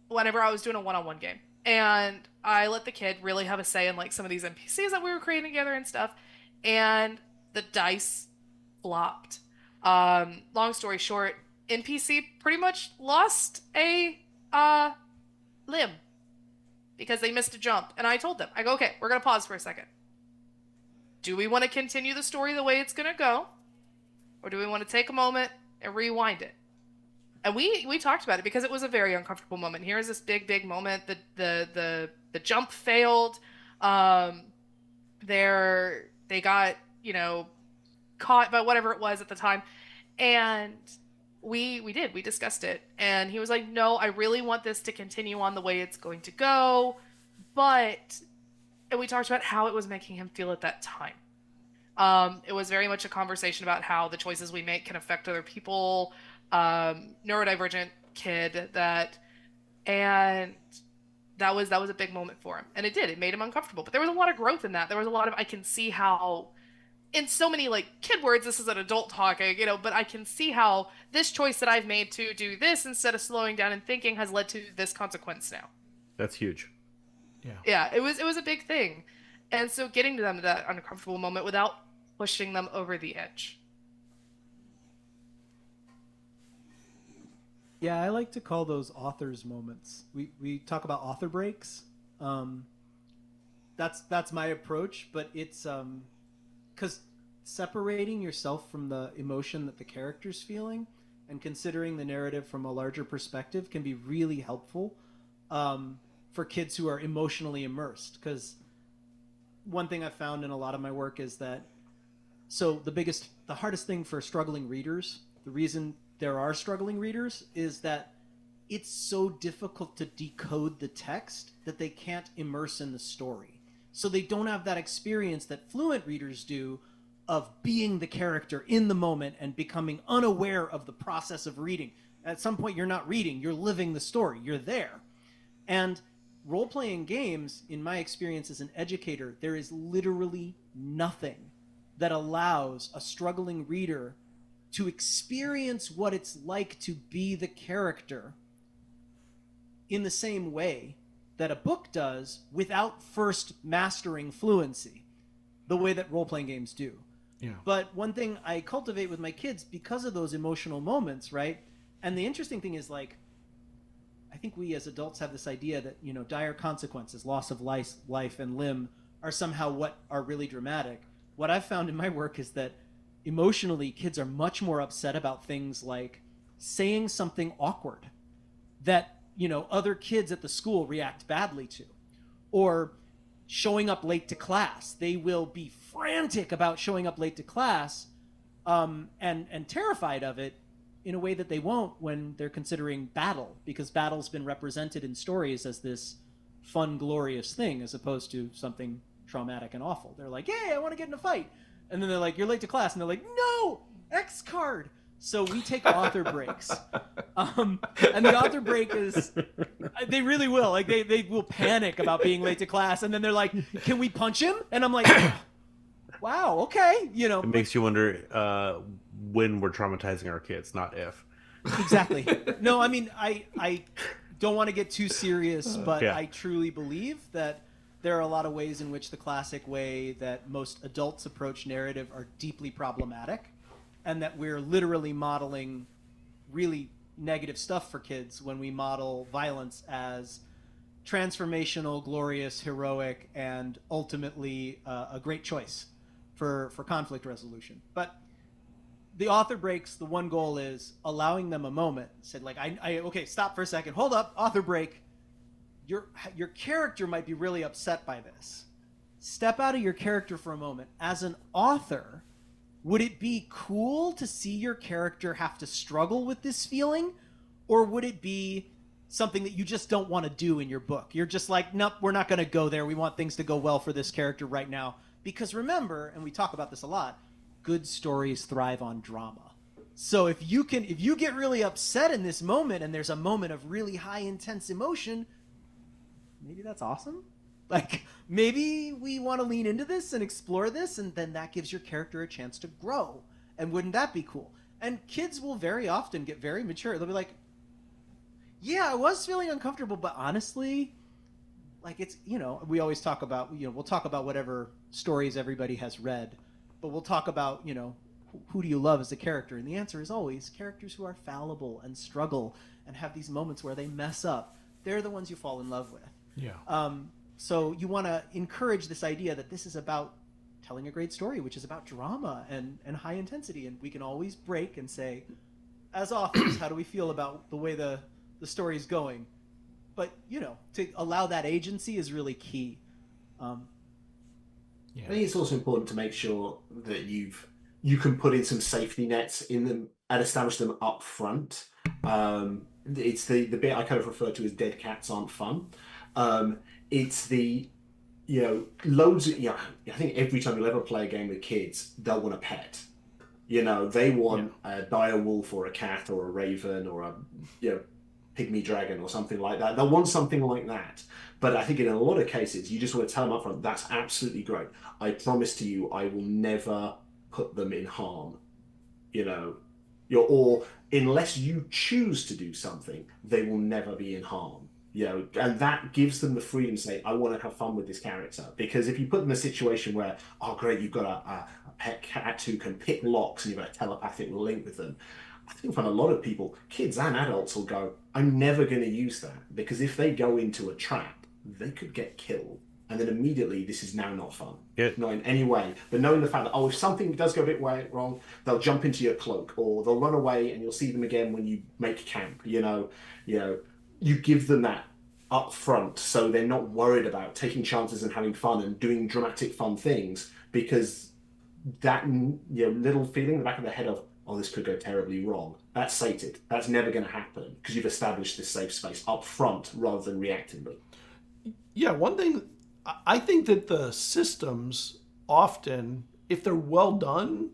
whenever I was doing a one-on-one game, and I let the kid really have a say in like some of these NPCs that we were creating together and stuff, and the dice flopped. Long story short, NPC pretty much lost a limb because they missed a jump. And I told them, I go, okay, we're gonna pause for a second. Do we want to continue the story the way it's gonna go, or do we want to take a moment and rewind it? And we talked about it because it was a very uncomfortable moment. Here's this big moment. The jump failed. They got caught by whatever it was at the time, and we discussed it. And he was like, "No, I really want this to continue on the way it's going to go," and we talked about how it was making him feel at that time. It was very much a conversation about how the choices we make can affect other people. Neurodivergent kid and that was a big moment for him, and it made him uncomfortable, but there was a lot of growth in that. There was a lot of, I can see how in so many like kid words, this is an adult talking, but I can see how this choice that I've made to do this instead of slowing down and thinking has led to this consequence now. That's huge. Yeah, it was a big thing. And so getting to them that uncomfortable moment without pushing them over the edge. Yeah, I like to call those author's moments. We talk about author breaks. That's my approach, but it's because separating yourself from the emotion that the character's feeling and considering the narrative from a larger perspective can be really helpful for kids who are emotionally immersed. Because one thing I've found in a lot of my work is that the hardest thing for struggling readers, the reason there are struggling readers, is that it's so difficult to decode the text that they can't immerse in the story. So they don't have that experience that fluent readers do of being the character in the moment and becoming unaware of the process of reading. At some point, you're not reading, you're living the story, you're there. And role-playing games, in my experience as an educator, there is literally nothing that allows a struggling reader to experience what it's like to be the character in the same way that a book does without first mastering fluency, the way that role-playing games do. Yeah. But one thing I cultivate with my kids because of those emotional moments, right? And the interesting thing is, like, I think we as adults have this idea that, dire consequences, loss of life and limb, are somehow what are really dramatic. What I've found in my work is that emotionally, kids are much more upset about things like saying something awkward that, other kids at the school react badly to, or showing up late to class. They will be frantic about showing up late to class and terrified of it in a way that they won't when they're considering battle, because battle's been represented in stories as this fun, glorious thing as opposed to something traumatic and awful. They're like, "Hey, I want to get in a fight." And then they're like, "You're late to class." And they're like, "No, X card." So we take author breaks. And the author break is, they really will. Like, they will panic about being late to class. And then they're like, "Can we punch him?" And I'm like, wow, okay, you know, It makes you wonder when we're traumatizing our kids, not if. exactly. No, I mean, I don't want to get too serious, but Yeah. I truly believe that there are a lot of ways in which the classic way that most adults approach narrative are deeply problematic, and that we're literally modeling really negative stuff for kids when we model violence as transformational, glorious, heroic, and ultimately a great choice for conflict resolution. But the author breaks, the one goal is allowing them a moment. Said like, okay, stop for a second. Hold up, author break. Your character might be really upset by this. Step out of your character for a moment. As an author, would it be cool to see your character have to struggle with this feeling? Or would it be something that you just don't want to do in your book? You're just like, nope, we're not going to go there. We want things to go well for this character right now. Because remember, and we talk about this a lot, good stories thrive on drama. So if you get really upset in this moment and there's a moment of really high intense emotion, maybe that's awesome. Like, maybe we want to lean into this and explore this, and then that gives your character a chance to grow. And wouldn't that be cool? And kids will very often get very mature. They'll be like, yeah, I was feeling uncomfortable, but honestly, like, it's, you know, we always talk about, you know, we'll talk about whatever stories everybody has read, but we'll talk about, you know, who do you love as a character? And the answer is always characters who are fallible and struggle and have these moments where they mess up. They're the ones you fall in love with. Yeah. So you want to encourage this idea that this is about telling a great story, which is about drama and high intensity. And we can always break and say, as authors, how do we feel about the way the story is going? But, you know, to allow that agency is really key. I think it's also important to make sure that you can put in some safety nets in them and establish them up front. It's the bit I kind of refer to as dead cats aren't fun. It's the, you know, loads of, I think every time you'll ever play a game with kids, they'll want a pet. You know, they want a dire wolf or a cat or a raven or a, you know, pygmy dragon or something like that. They'll want something like that. But I think in a lot of cases, you just want to tell them up front, that's absolutely great. I promise to you, I will never put them in harm. You know, or unless you choose to do something, they will never be in harm. You know, and that gives them the freedom to say, I want to have fun with this character. Because if you put them in a situation where, oh great, you've got a pet cat who can pick locks and you've got a telepathic link with them, I think for a lot of people, kids and adults will go, I'm never going to use that. Because if they go into a trap, they could get killed. And then immediately, this is now not fun. Not in any way. But knowing the fact that, oh, if something does go a bit wrong, they'll jump into your cloak, or they'll run away and you'll see them again when you make camp. You give them that up front so they're not worried about taking chances and having fun and doing dramatic fun things, because that, you know, little feeling in the back of the head of, oh, this could go terribly wrong, that's sated. That's never going to happen because you've established this safe space up front rather than reactively. Yeah, one thing, I think that the systems often, if they're well done,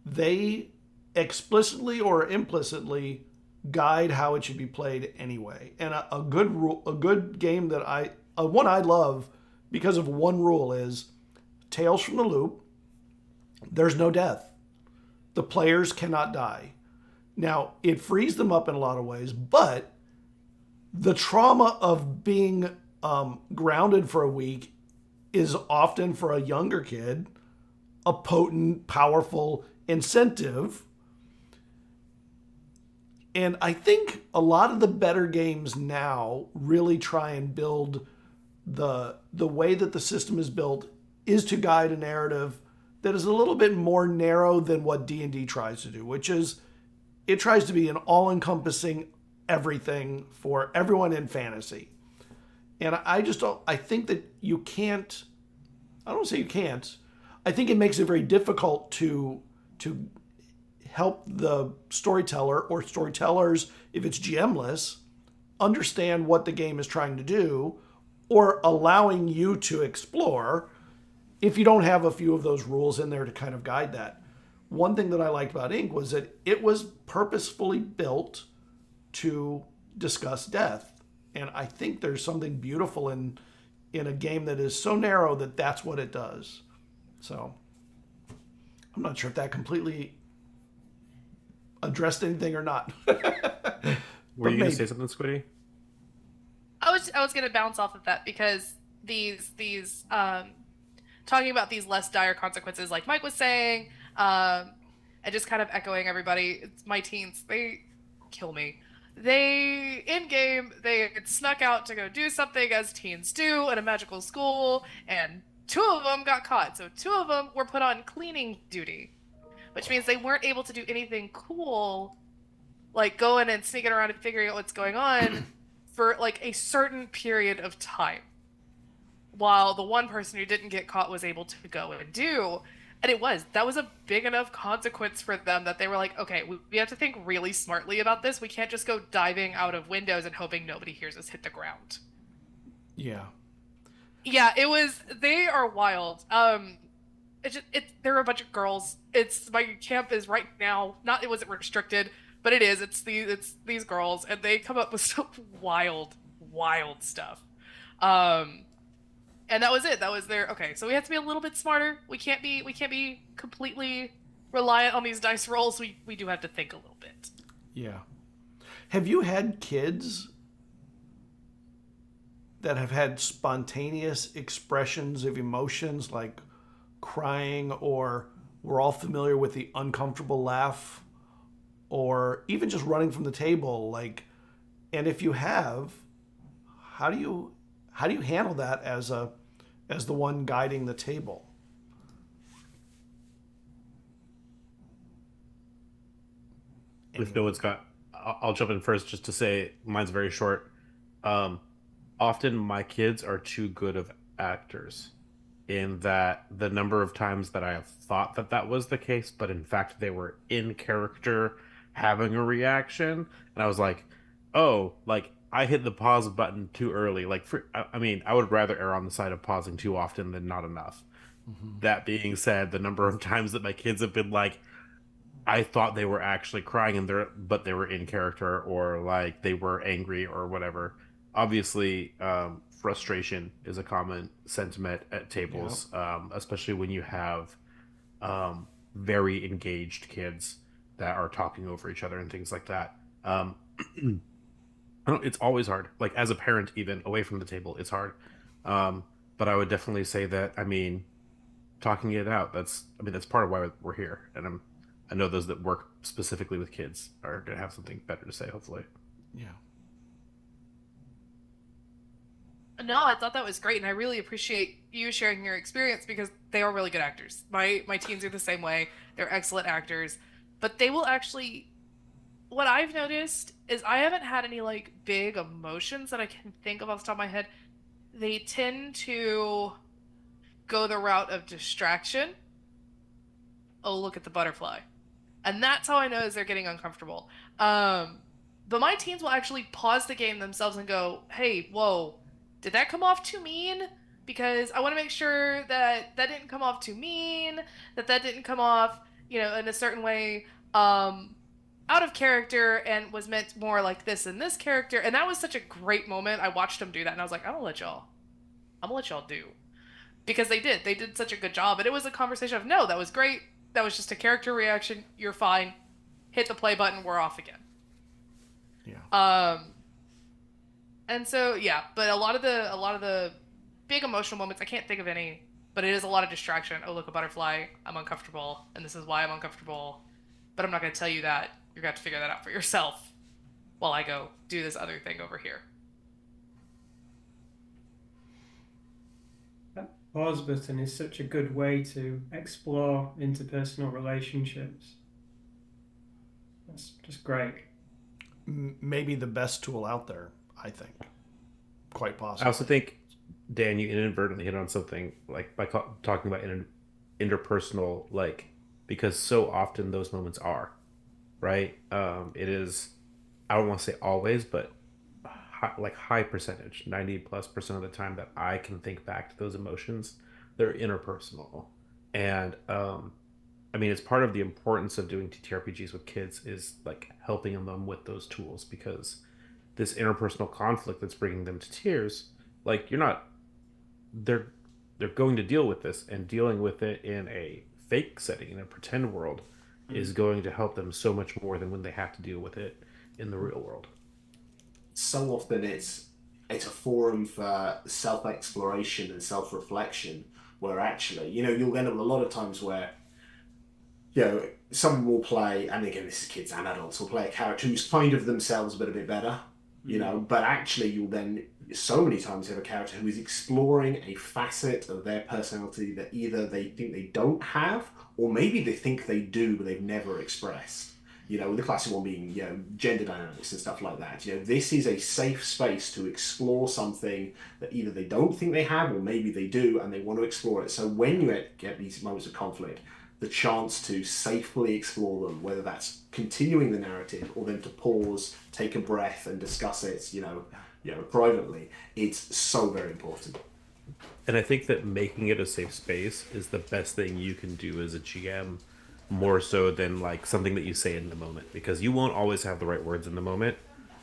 they explicitly or implicitly guide how it should be played anyway. And a good game that one I love because of one rule is Tales from the Loop. There's no death. The players cannot die. Now, it frees them up in a lot of ways, but the trauma of being grounded for a week is often, for a younger kid, a potent, powerful incentive. And I think a lot of the better games now really try and build the way that the system is built is to guide a narrative that is a little bit more narrow than what D&D tries to do, which is it tries to be an all-encompassing everything for everyone in fantasy. And I think that you can't, I don't say you can't, I think it makes it very difficult to help the storyteller or storytellers, if it's GM-less, understand what the game is trying to do, or allowing you to explore if you don't have a few of those rules in there to kind of guide that. One thing that I liked about Ink was that it was purposefully built to discuss death. And I think there's something beautiful in a game that is so narrow that that's what it does. So I'm not sure if that completely addressed anything or not. Were you going to say something, Squiddy? I was gonna bounce off of that because these talking about these less dire consequences, like Mike was saying, and just kind of echoing everybody. It's my teens, they kill me. They in game they had snuck out to go do something as teens do in a magical school, and two of them got caught. So two of them were put on cleaning duty, which means they weren't able to do anything cool, like going and sneaking around and figuring out what's going on for like a certain period of time, while the one person who didn't get caught was able to go and do. And that was a big enough consequence for them that they were like, okay, we have to think really smartly about this. We can't just go diving out of windows and hoping nobody hears us hit the ground. Yeah. Yeah, they are wild. There are a bunch of girls. My camp is right now, it wasn't restricted, but it is. It's these girls, and they come up with some wild stuff. And that was it. That was their okay. So we have to be a little bit smarter. We can't be completely reliant on these dice rolls. We do have to think a little bit. Yeah. Have you had kids that have had spontaneous expressions of emotions like crying, or we're all familiar with the uncomfortable laugh, or even just running from the table, and if you have, how do you handle that as the one guiding the table? If no one's got, I'll jump in first just to say mine's very short. Often my kids are too good of actors, in that the number of times that I have thought that was the case, but in fact they were in character having a reaction, and I was like, oh, like I hit the pause button too early. I would rather err on the side of pausing too often than not enough. Mm-hmm. That being said, the number of times that my kids have been like, I thought they were actually crying but they were in character, or like they were angry or whatever. Obviously, frustration is a common sentiment at tables, especially when you have very engaged kids that are talking over each other and things like that. It's always hard. Like as a parent, even away from the table, it's hard. But I would definitely say that, talking it out, that's part of why we're here. And I know those that work specifically with kids are going to have something better to say, hopefully. Yeah. No, I thought that was great, and I really appreciate you sharing your experience because they are really good actors. My teens are the same way. They're excellent actors, but they will actually. What I've noticed is I haven't had any like big emotions that I can think of off the top of my head. They tend to go the route of distraction. Oh, look at the butterfly. And that's how I know is they're getting uncomfortable. But my teens will actually pause the game themselves and go, hey, whoa, did that come off too mean? Because I want to make sure that didn't come off too mean, that didn't come off, in a certain way, out of character and was meant more like this in this character. And that was such a great moment. I watched them do that and I was like, I'm gonna let y'all do. Because they did such a good job. And it was a conversation of, no, that was great. That was just a character reaction. You're fine. Hit the play button. We're off again. Yeah. And so, yeah, but a lot of the big emotional moments, I can't think of any, but it is a lot of distraction. Oh, look, a butterfly. I'm uncomfortable. And this is why I'm uncomfortable. But I'm not going to tell you that. You're going to have to figure that out for yourself while I go do this other thing over here. That pause button is such a good way to explore interpersonal relationships. That's just great. Maybe the best tool out there, I think. Quite possibly. I also think, Dan, you inadvertently hit on something, like by talking about interpersonal, because so often those moments are, right? It is, I don't want to say always, but high percentage, 90+% of the time that I can think back to those emotions, they're interpersonal. And it's part of the importance of doing TTRPGs with kids is like helping them with those tools, because this interpersonal conflict that's bringing them to tears, like they're going to deal with this, and dealing with it in a fake setting, in a pretend world, is going to help them so much more than when they have to deal with it in the real world. So often it's a forum for self-exploration and self-reflection, where actually, you'll end up with a lot of times where, someone will play, and again, this is kids and adults, will play a character who's kind of themselves but a bit better, but actually you'll then so many times have a character who is exploring a facet of their personality that either they think they don't have, or maybe they think they do, but they've never expressed. The classic one being, gender dynamics and stuff like that. This is a safe space to explore something that either they don't think they have, or maybe they do, and they want to explore it. So when you get these moments of conflict, the chance to safely explore them, whether that's continuing the narrative or then to pause, take a breath, and discuss it, privately, it's so very important. And I think that making it a safe space is the best thing you can do as a GM, more so than like something that you say in the moment, because you won't always have the right words in the moment,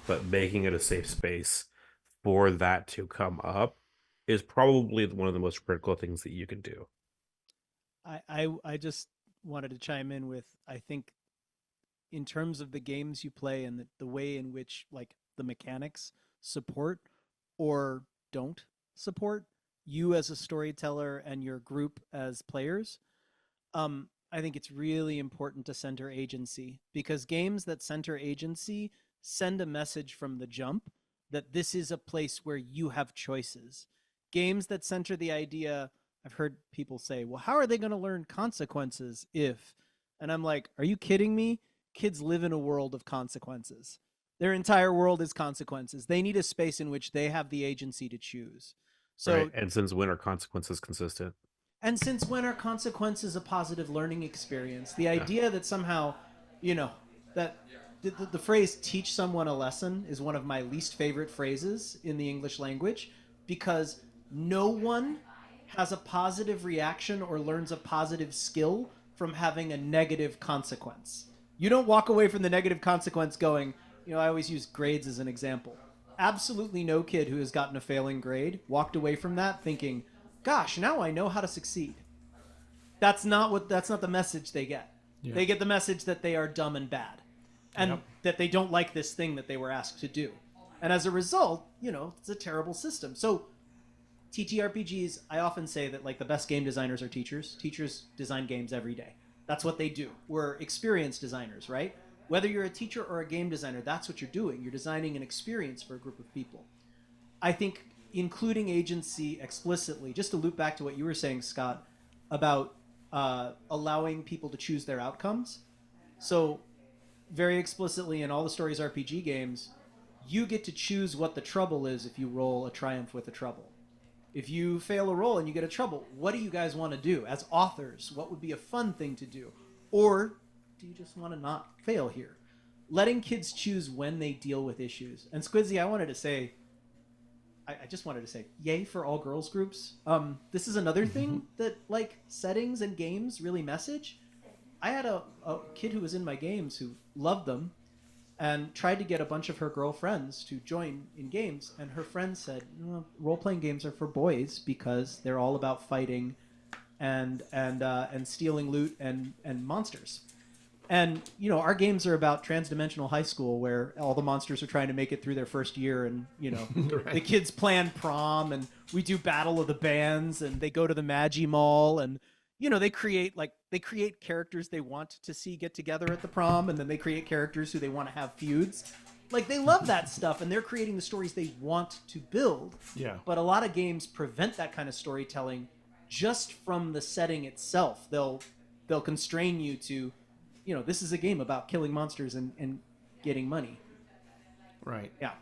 but making it a safe space for that to come up is probably one of the most critical things that you can do. I just wanted to chime in with, I think in terms of the games you play and the way in which like the mechanics support or don't support you as a storyteller and your group as players, I think it's really important to center agency, because games that center agency send a message from the jump that this is a place where you have choices. Games that center the idea, I've heard people say, well, how are they going to learn consequences if? And I'm like, are you kidding me? Kids live in a world of consequences. Their entire world is consequences. They need a space in which they have the agency to choose. So, right. And since when are consequences consistent? And since when are consequences a positive learning experience? The idea that somehow, that the phrase teach someone a lesson is one of my least favorite phrases in the English language, because no one has a positive reaction or learns a positive skill from having a negative consequence. You don't walk away from the negative consequence going, I always use grades as an example. Absolutely no kid who has gotten a failing grade walked away from that thinking, gosh, now I know how to succeed. That's not the message they get. Yeah. They get the message that they are dumb and bad, and that they don't like this thing that they were asked to do. And as a result, it's a terrible system. So TTRPGs, I often say that like the best game designers are teachers. Teachers design games every day. That's what they do. We're experienced designers, right? Whether you're a teacher or a game designer, that's what you're doing. You're designing an experience for a group of people. I think including agency explicitly, just to loop back to what you were saying, Scott, about allowing people to choose their outcomes. So very explicitly in all the Stories RPG games, you get to choose what the trouble is if you roll a triumph with a trouble. If you fail a roll and you get a trouble, what do you guys want to do? As authors, what would be a fun thing to do? Or do you just want to not fail here? Letting kids choose when they deal with issues. And Squidzy, I just wanted to say, yay for all girls groups. This is another thing that like settings and games really message. I had a kid who was in my games who loved them and tried to get a bunch of her girlfriends to join in games. And her friends said, role-playing games are for boys because they're all about fighting and stealing loot and monsters. And, our games are about transdimensional high school where all the monsters are trying to make it through their first year. And, right. The kids plan prom and we do Battle of the Bands and they go to the Magi Mall and, they create characters they want to see get together at the prom. And then they create characters who they want to have feuds. Like, they love that stuff and they're creating the stories they want to build. Yeah. But a lot of games prevent that kind of storytelling just from the setting itself. They'll constrain you to, this is a game about killing monsters and getting money. Right. Yeah.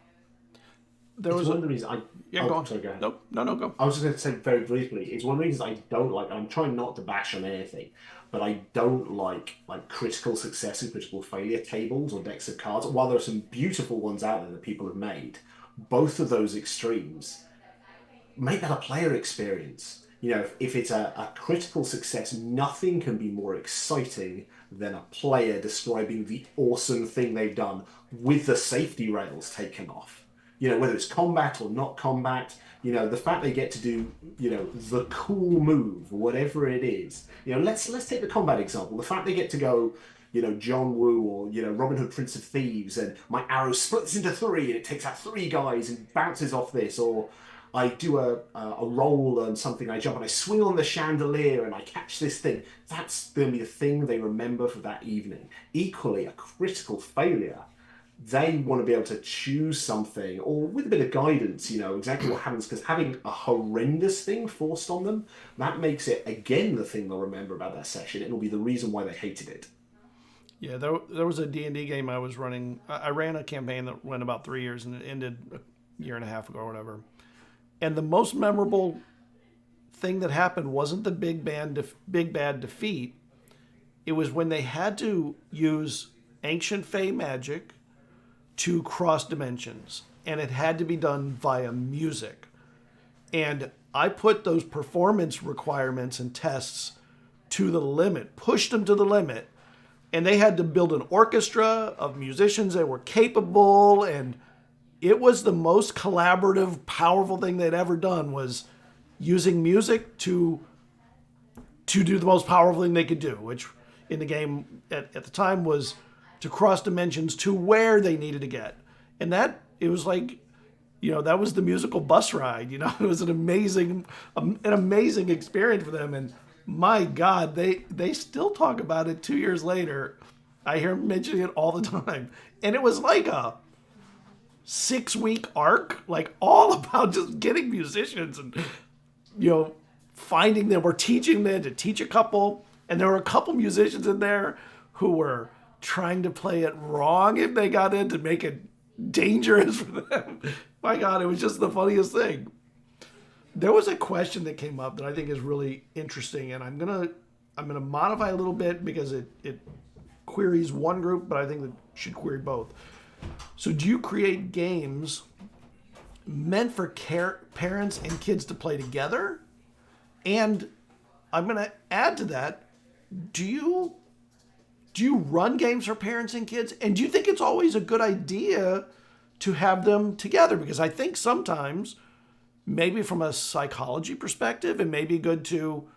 There was one of the reasons go on. Sorry, go ahead. Nope. No, go. I was just going to say very briefly, it's one of the reasons I don't like, I'm trying not to bash on anything, but I don't like critical success and critical failure tables or decks of cards. While there are some beautiful ones out there that people have made, both of those extremes make that a player experience. If it's a critical success, nothing can be more exciting than a player describing the awesome thing they've done with the safety rails taken off. whether it's combat or not combat, the fact they get to do, the cool move, whatever it is. Let's take the combat example. The fact they get to go, John Woo or, Robin Hood, Prince of Thieves, and my arrow splits into 3 and it takes out 3 guys and bounces off this, or I do a roll on something, I jump and I swing on the chandelier and I catch this thing. That's going to be the thing they remember for that evening. Equally, a critical failure, they want to be able to choose something, or with a bit of guidance, exactly what happens, because having a horrendous thing forced on them, that makes it, again, the thing they'll remember about that session. It'll be the reason why they hated it. Yeah, there was a D&D game I was running. I ran a campaign that went about 3 years, and it ended a year and a half ago or whatever. And the most memorable thing that happened wasn't the big bad defeat. It was when they had to use ancient Fey magic to cross dimensions, and it had to be done via music. And I put those performance requirements and tests to the limit, pushed them to the limit, and they had to build an orchestra of musicians that were capable, and it was the most collaborative, powerful thing they'd ever done, was using music to do the most powerful thing they could do, which in the game at the time was to cross dimensions to where they needed to get. And it was like, that was the musical bus ride, it was an amazing experience for them. And my God, they still talk about it 2 years later. I hear them mentioning it all the time. And it was like a 6-week arc, like all about just getting musicians and, finding them. We're teaching them to teach a couple. And there were a couple musicians in there who were trying to play it wrong if they got in, to make it dangerous for them. My God, it was just the funniest thing. There was a question that came up that I think is really interesting, and I'm gonna modify a little bit because it queries one group, but I think it should query both. So, do you create games meant for parents and kids to play together? And I'm gonna add to that: do you run games for parents and kids? And do you think it's always a good idea to have them together? Because I think sometimes, maybe from a psychology perspective, it may be good to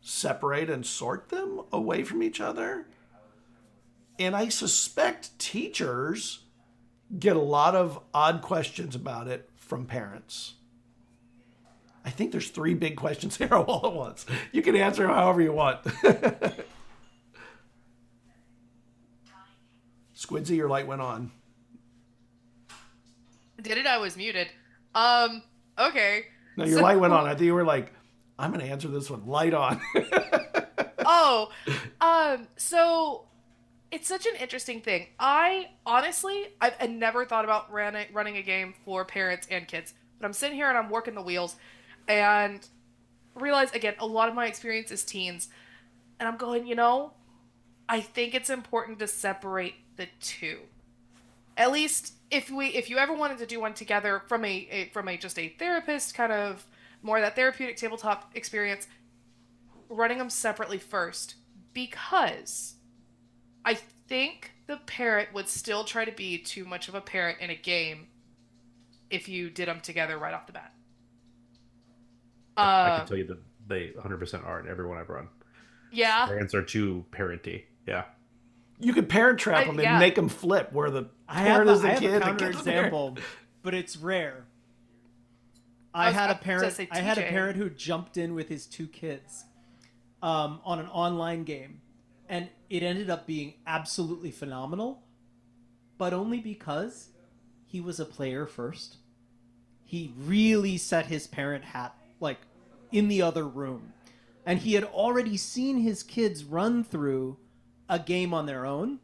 separate and sort them away from each other. And I suspect teachers get a lot of odd questions about it from parents. I think there's 3 big questions here all at once. You can answer however you want. Squidsy, your light went on. Did it? I was muted. Okay. No, your light went on. I think you were like, I'm going to answer this one. Light on. So it's such an interesting thing. I've never thought about running a game for parents and kids, but I'm sitting here and I'm working the wheels and realize, again, a lot of my experience is teens, and I'm going, I think it's important to separate the two. At least if you ever wanted to do one together from just a therapist, kind of more of that therapeutic tabletop experience, running them separately first, because I think the parent would still try to be too much of a parent in a game if you did them together right off the bat. I can tell you that they 100% are in everyone I've run. Yeah. Parents are too parenty. Yeah. You could parent trap them and make them flip, where the parent is the kid. I have a counter example, but it's rare. I had a parent who jumped in with his 2 kids on an online game, and it ended up being absolutely phenomenal, but only because he was a player first. He really set his parent hat in the other room, and he had already seen his kids run through a game on their own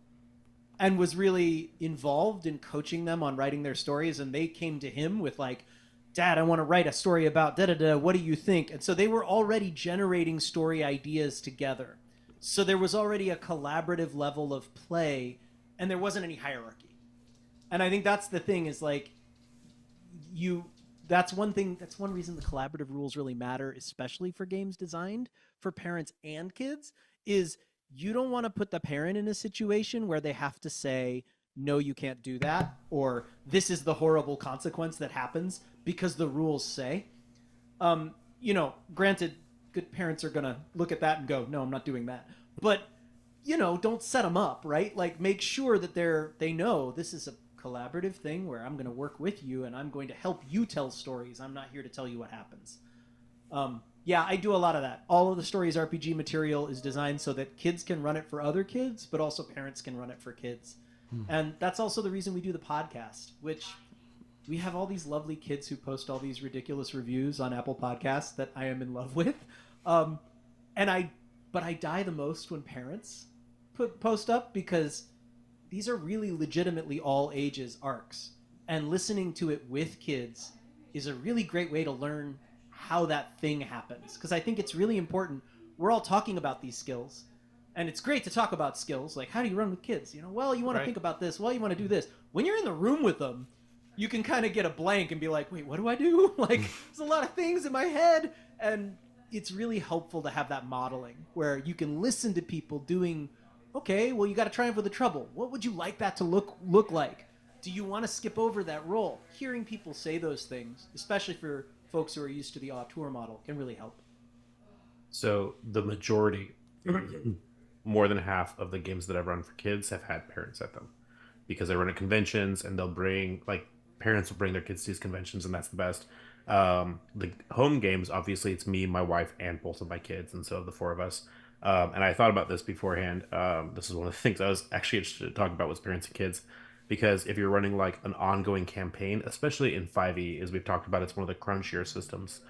and was really involved in coaching them on writing their stories. And they came to him with Dad, I want to write a story about da-da-da. What do you think? And so they were already generating story ideas together. So there was already a collaborative level of play, and there wasn't any hierarchy. And I think that's the thing, is that's one reason the collaborative rules really matter, especially for games designed for parents and kids, is you don't want to put the parent in a situation where they have to say, no, you can't do that, or this is the horrible consequence that happens because the rules say. Granted, good parents are going to look at that and go, no, I'm not doing that. But, don't set them up, right? Like, make sure that they know this is a collaborative thing where I'm going to work with you and I'm going to help you tell stories. I'm not here to tell you what happens. I do a lot of that. All of the Stories RPG material is designed so that kids can run it for other kids, but also parents can run it for kids. And that's also the reason we do the podcast, which we have all these lovely kids who post all these ridiculous reviews on Apple Podcasts that I am in love with. But I die the most when parents post up, because these are really legitimately all ages arcs. And listening to it with kids is a really great way to learn how that thing happens. Because I think it's really important. We're all talking about these skills. And it's great to talk about skills. Like, how do you run with kids? Well, you want to think about this. Well, you want to do this. When you're in the room with them, you can kind of get a blank and be like, wait, what do I do? Like, there's a lot of things in my head. And it's really helpful to have that modeling where you can listen to people doing, okay, well, you got to triumph with the trouble. What would you like that to look like? Do you want to skip over that role? Hearing people say those things, especially for folks who are used to the auteur model, can really help. So the majority, more than half of the games that I've run for kids have had parents at them, because I run at conventions and they'll bring, like, parents will bring their kids to these conventions, and that's the best. The home games, obviously, it's me, my wife, and both of my kids, and so the four of us. And I thought about this beforehand. This is one of the things I was actually interested to talk about with parents and kids, because if you're running like an ongoing campaign, especially in 5e, as we've talked about, it's one of the crunchier systems.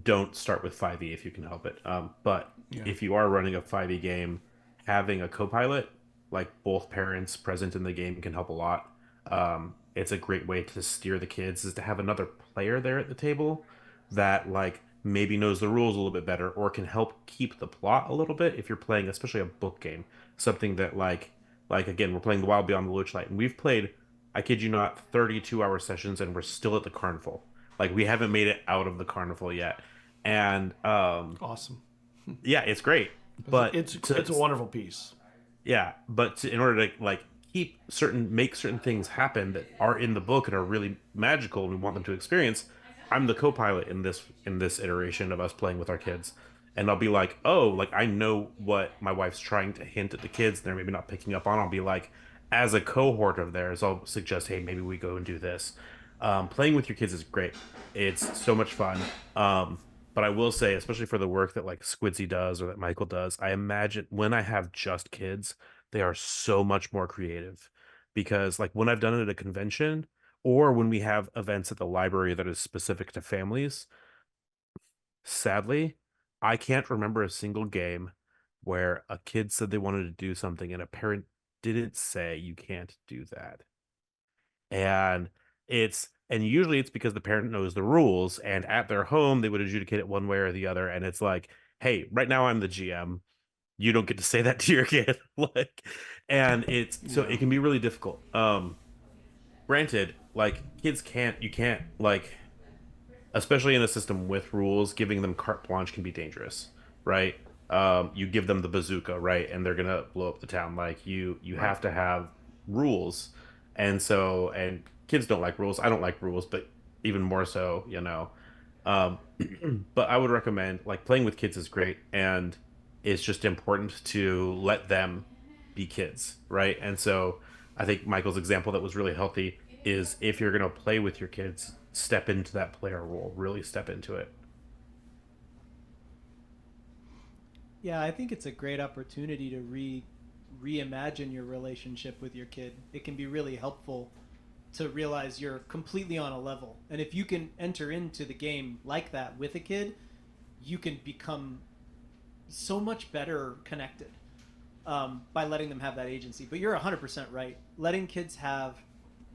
Don't start with 5e if you can help it. But if you are running a 5e game, having a co-pilot, like both parents present in the game, can help a lot. It's a great way to steer the kids, is to have another player there at the table that, like, maybe knows the rules a little bit better, or can help keep the plot a little bit if you're playing, especially a book game. Something that, like again, we're playing The Wild Beyond the Witchlight, and we've played, I kid you not, 32-hour sessions, and we're still at the carnival. Like, we haven't made it out of the carnival yet. And awesome. Yeah, it's great. But it's a wonderful piece. Yeah, but in order to, like, make certain things happen that are in the book and are really magical and we want them to experience, I'm the co-pilot in this iteration of us playing with our kids. And I'll be like, oh, like, I know what my wife's trying to hint at the kids, and they're maybe not picking up on. I'll be like, as a cohort of theirs, I'll suggest, hey, maybe we go and do this. Playing with your kids is great. It's so much fun. But I will say, especially for the work that, like, Squidzy does or that Michael does, I imagine when I have just kids, they are so much more creative. Because, like, when I've done it at a convention, or when we have events at the library that is specific to families, sadly, I can't remember a single game where a kid said they wanted to do something and a parent didn't say, you can't do that. And usually it's because the parent knows the rules, and at their home they would adjudicate it one way or the other, and it's like, hey, right now I'm the GM, you don't get to say that to your kid. Like, and so it can be really difficult. Granted, like, you can't, like, especially in a system with rules, giving them carte blanche can be dangerous, right? You give them the bazooka, right, and they're gonna blow up the town. Like, you have to have rules, and kids don't like rules. I don't like rules, but even more so, But I would recommend, like, playing with kids is great, and it's just important to let them be kids, right? And so I think Michael's example that was really healthy is, if you're gonna play with your kids, step into that player role, really step into it. Yeah, I think it's a great opportunity to reimagine your relationship with your kid. It can be really helpful to realize you're completely on a level. And if you can enter into the game like that with a kid, you can become so much better connected by letting them have that agency. But you're 100% right. Letting kids have,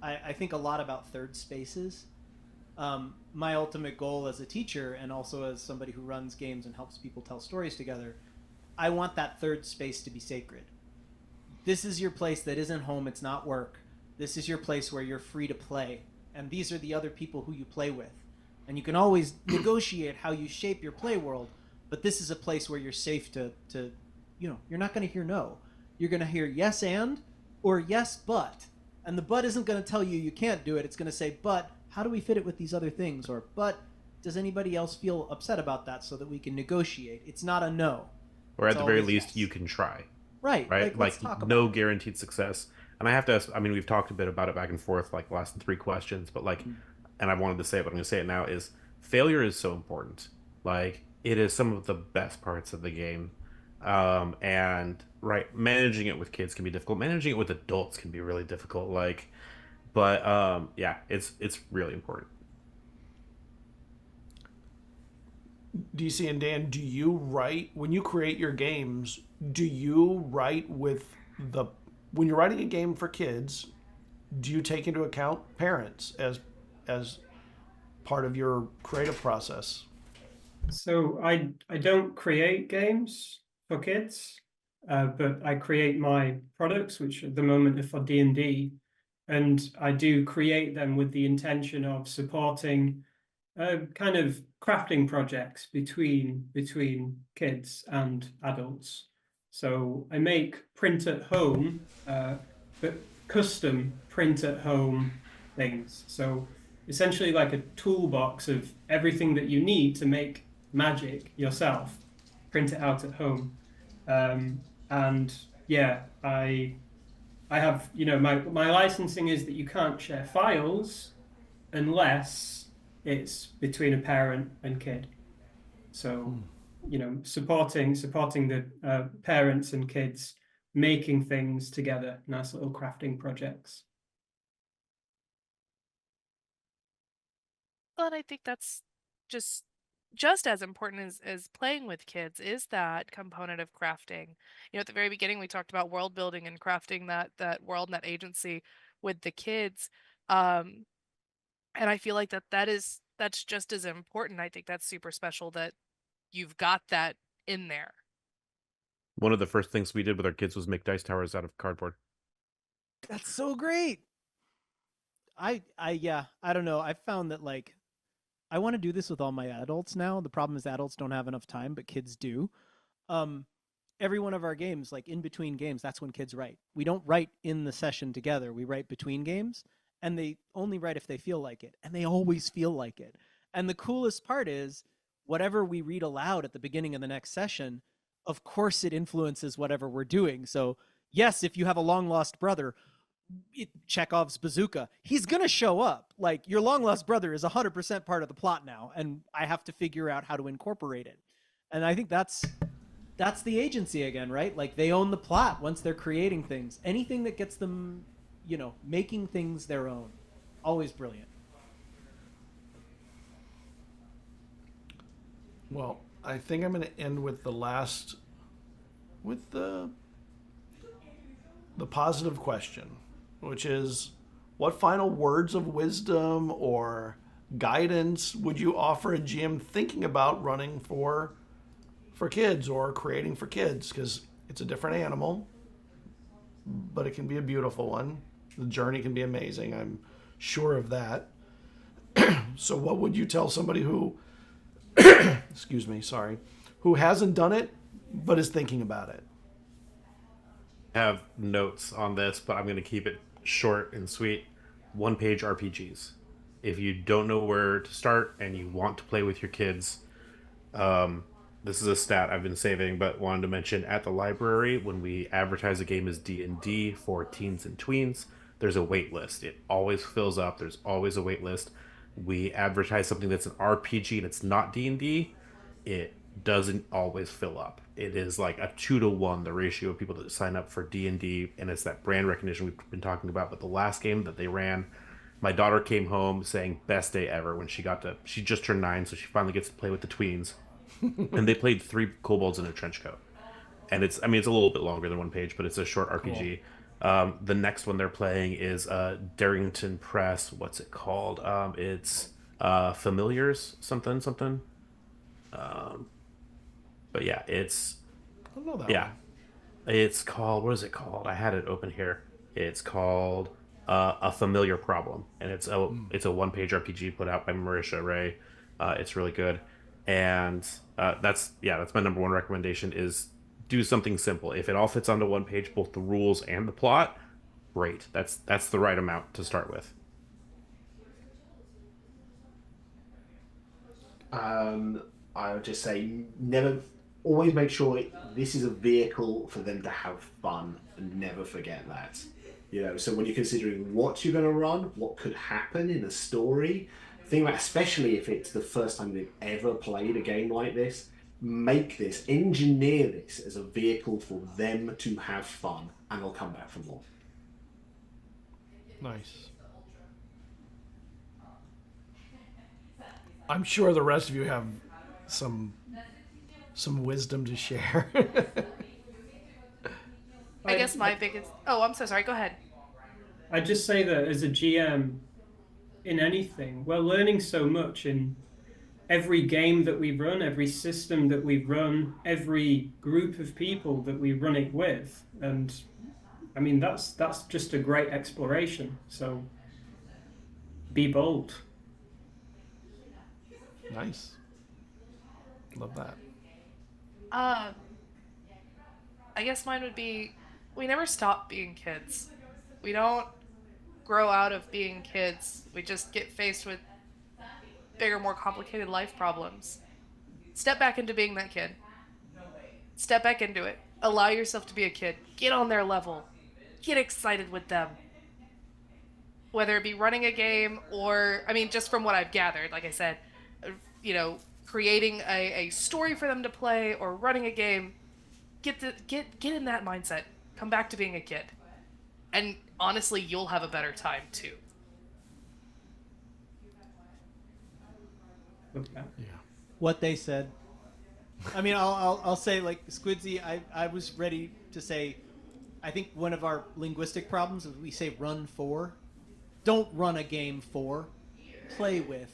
I think a lot about third spaces. My ultimate goal as a teacher, and also as somebody who runs games and helps people tell stories together, I want that third space to be sacred. This is your place that isn't home, it's not work. This is your place where you're free to play. And these are the other people who you play with. And you can always negotiate how you shape your play world, but this is a place where you're safe to you're not going to hear no. You're going to hear yes, and or yes, but. And the but isn't going to tell you you can't do it. It's going to say, but how do we fit it with these other things? Or, but does anybody else feel upset about that so that we can negotiate? It's not a no. Or It's at the very always least, yes. you can try. Right. Right? Let's talk No about it. guaranteed success. And I have to ask, I mean, we've talked a bit about it back and forth, like the last 3 questions, but like, and I wanted to say it, but I'm going to say it now, is failure is so important. Like, it is some of the best parts of the game. And right, managing it with kids can be difficult. Managing it with adults can be really difficult. Like, but yeah, it's really important. DC and Dan, do you write when you create your games? Do you write with the when you're writing a game for kids? Do you take into account parents as part of your creative process? So I don't create games for kids, but I create my products, which at the moment are for D&D, and I do create them with the intention of supporting kind of crafting projects between kids and adults. So I make print at home, but custom print at home things. So essentially like a toolbox of everything that you need to make magic yourself, print it out at home. And yeah, I have, my licensing is that you can't share files unless it's between a parent and kid. So, supporting the parents and kids making things together, nice little crafting projects. Well, and I think that's just as important as playing with kids is that component of crafting. At the very beginning we talked about world building and crafting that world and that agency with the kids. Um, and I feel like that's just as important. I think that's super special that you've got that in there. One of the first things we did with our kids was make dice towers out of cardboard. That's so great. Yeah, I don't know. I found that like I want to do this with all my adults now. The problem is adults don't have enough time, but kids do. Every one of our games, like in between games, that's when kids write. We don't write in the session together. We write between games, and they only write if they feel like it, and they always feel like it. And the coolest part is whatever we read aloud at the beginning of the next session, of course it influences whatever we're doing. So yes, if you have a long lost brother, Chekhov's bazooka, he's gonna show up. Like your long lost brother is 100% part of the plot now, and I have to figure out how to incorporate it. And I think that's the agency again, right? Like they own the plot once they're creating things. Anything that gets them, making things their own, always brilliant. Well, I think I'm going to end with the positive question, which is, what final words of wisdom or guidance would you offer a GM thinking about running for kids or creating for kids? Because it's a different animal, but it can be a beautiful one. The journey can be amazing. I'm sure of that. So what would you tell somebody who excuse me, sorry, who hasn't done it but is thinking about it? I have notes on this, but I'm going to keep it short and sweet. 1-page RPGs. If you don't know where to start and you want to play with your kids, this is a stat I've been saving, but wanted to mention at the library when we advertise a game as D&D for teens and tweens, there's a wait list. It always fills up. There's always a wait list. We advertise something that's an RPG and it's not D&D, it doesn't always fill up. It is like a 2-to-1, the ratio of people that sign up for D&D, and it's that brand recognition we've been talking about. But the last game that they ran, my daughter came home saying best day ever when she just turned 9, so she finally gets to play with the tweens. And they played 3 kobolds in a trench coat. And it's a little bit longer than 1 page, but it's a short RPG. Cool. The next one they're playing is Darrington Press. What's it called? It's Familiars, something. But yeah, it's I don't know that yeah, one. it's called, what is it called? I had it open here. It's called A Familiar Problem, and it's a 1-page RPG put out by Marisha Ray. It's really good, and that's my number one recommendation is do something simple. If it all fits onto 1 page, both the rules and the plot, great. That's the right amount to start with. I would just say always make sure this is a vehicle for them to have fun, and never forget that. So when you're considering what you're going to run, what could happen in a story, think about, especially if it's the first time they've ever played a game like this, engineer this as a vehicle for them to have fun, and they'll come back for more. Nice. I'm sure the rest of you have some wisdom to share. I guess my biggest... Oh, I'm so sorry. Go ahead. I just say that as a GM in anything, we're learning so much in every game that we run, every system that we run, every group of people that we run it with. And I mean, that's just a great exploration. So be bold. Nice. Love that. I guess mine would be, we never stop being kids. We don't grow out of being kids. We just get faced with bigger, more complicated life problems. Step back into being that kid. Step back into it. Allow yourself to be a kid. Get on their level. Get excited with them. Whether it be running a game or, I mean, just from what I've gathered, like I said, creating a story for them to play or running a game, get in that mindset. Come back to being a kid. And honestly, you'll have a better time too. Okay. Yeah. What they said. I mean, I'll say, like, Squidsy, I was ready to say, I think one of our linguistic problems is we say run for. Don't run a game for. Play with.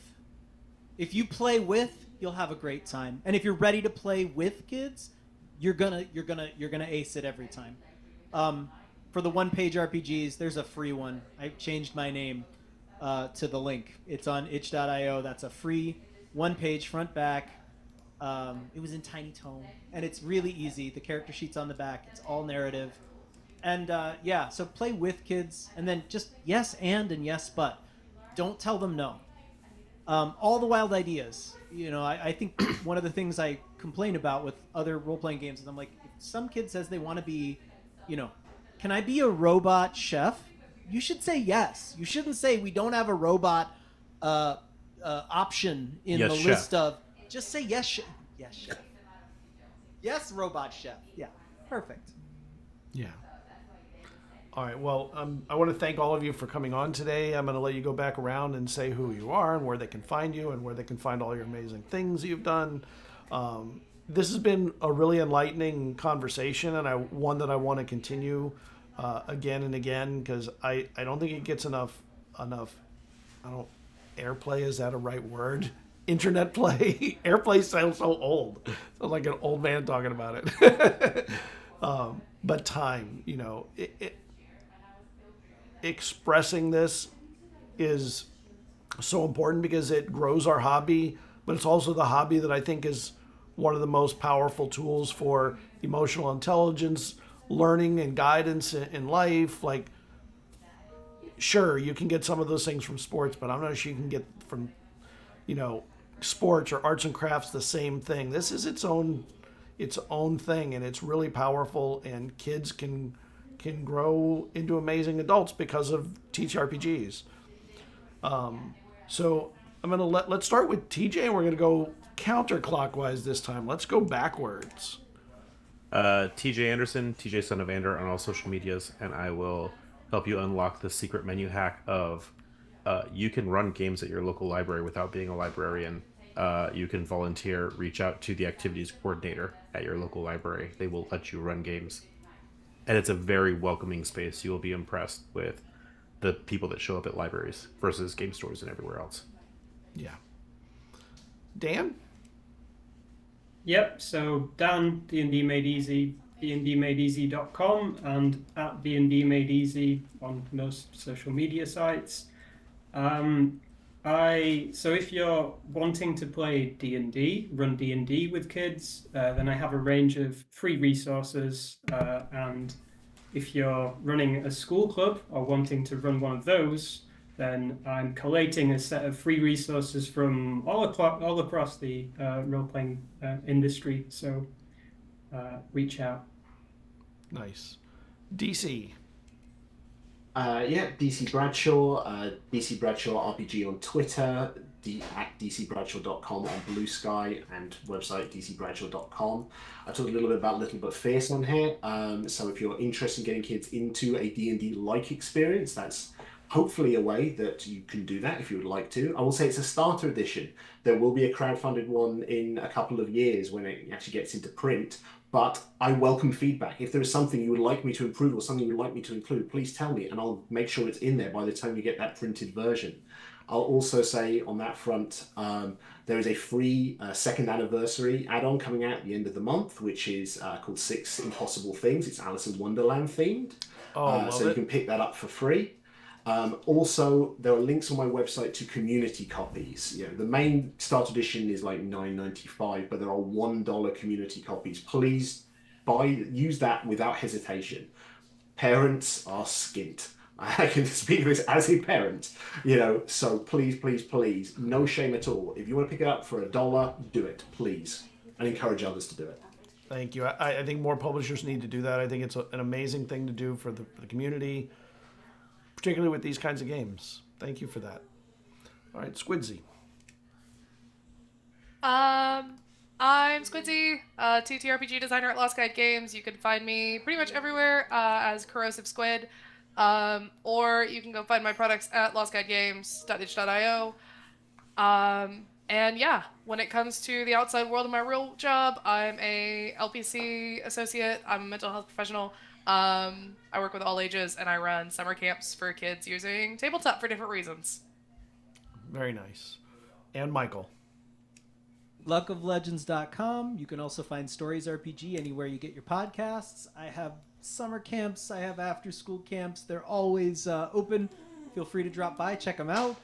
If you play with, you'll have a great time. And if you're ready to play with kids, you're gonna ace it every time. For the one-page RPGs, there's a free one. I changed my name to the link. It's on itch.io. That's a free one-page front back. It was in tiny tone, and it's really easy. The character sheet's on the back. It's all narrative. And so play with kids, and then just yes and yes but. Don't tell them no. All the wild ideas. I think one of the things I complain about with other role-playing games is I'm like, if some kid says they want to be, can I be a robot chef? You should say yes. You shouldn't say we don't have a robot option in Yes, the chef. list of. Just say yes, chef. Yes, chef. Yes, robot chef. Yeah, perfect. Yeah. All right. Well, I want to thank all of you for coming on today. I'm going to let you go back around and say who you are and where they can find you and where they can find all your amazing things you've done. This has been a really enlightening conversation, and one that I want to continue again and again, because I don't think it gets enough. Airplay, is that a right word? Internet play. Airplay sounds so old. Sounds like an old man talking about it. But time, expressing this is so important because it grows our hobby, but it's also the hobby that I think is one of the most powerful tools for emotional intelligence, learning, and guidance in life. Like, sure, you can get some of those things from sports, but I'm not sure you can get from, sports or arts and crafts the same thing. This is its own thing, and it's really powerful, and kids can grow into amazing adults because of TTRPGs. So I'm gonna let's start with TJ, and we're gonna go counterclockwise this time. Let's go backwards. TJ Anderson, TJSonOfAnder on all social medias, and I will help you unlock the secret menu hack of you can run games at your local library without being a librarian. You can volunteer, reach out to the activities coordinator at your local library. They will let you run games. And it's a very welcoming space. You will be impressed with the people that show up at libraries versus game stores and everywhere else. Yeah. Dan? Yep, so Dan, DanDMadeEasy, DanDMadeEasy.com, and at DanDMadeEasy on most social media sites. So if you're wanting to play D&D, run D&D with kids, then I have a range of free resources and if you're running a school club or wanting to run one of those, then I'm collating a set of free resources from all across the role-playing industry. So reach out. Nice. DC. DC Bradshaw, DC Bradshaw RPG on Twitter, at dcbradshaw.com on Blue Sky, and website dcbradshaw.com. I talked a little bit about Little But Fierce on here. So if you're interested in getting kids into a D&D-like experience, that's hopefully a way that you can do that if you would like to. I will say it's a starter edition. There will be a crowdfunded one in a couple of years when it actually gets into print. But I welcome feedback. If there is something you would like me to improve or something you would like me to include, please tell me and I'll make sure it's in there by the time you get that printed version. I'll also say on that front, there is a free second anniversary add-on coming out at the end of the month, which is called 6 Impossible Things. It's Alice in Wonderland themed. So you can pick that up for free. Also, there are links on my website to community copies. You know, the main start edition is like $9.95, but there are $1 community copies. Please use that without hesitation. Parents are skint. I can speak of this as a parent, so please, no shame at all. If you want to pick it up for $1, do it, please, and encourage others to do it. Thank you. I think more publishers need to do that. I think it's an amazing thing to do for the community, particularly with these kinds of games. Thank you for that. All right, Squidsy. I'm Squidsy, TTRPG designer at Lost Guide Games. You can find me pretty much everywhere as Corrosive Squid. Or you can go find my products at lostguidegames.itch.io. And yeah, when it comes to the outside world of my real job, I'm a LPC associate. I'm a mental health professional. I work with all ages, and I run summer camps for kids using Tabletop for different reasons. Very nice. And Michael. luckoflegends.com. You can also find Stories RPG anywhere you get your podcasts. I have summer camps. I have after school camps. They're always open. Feel free to drop by, check them out.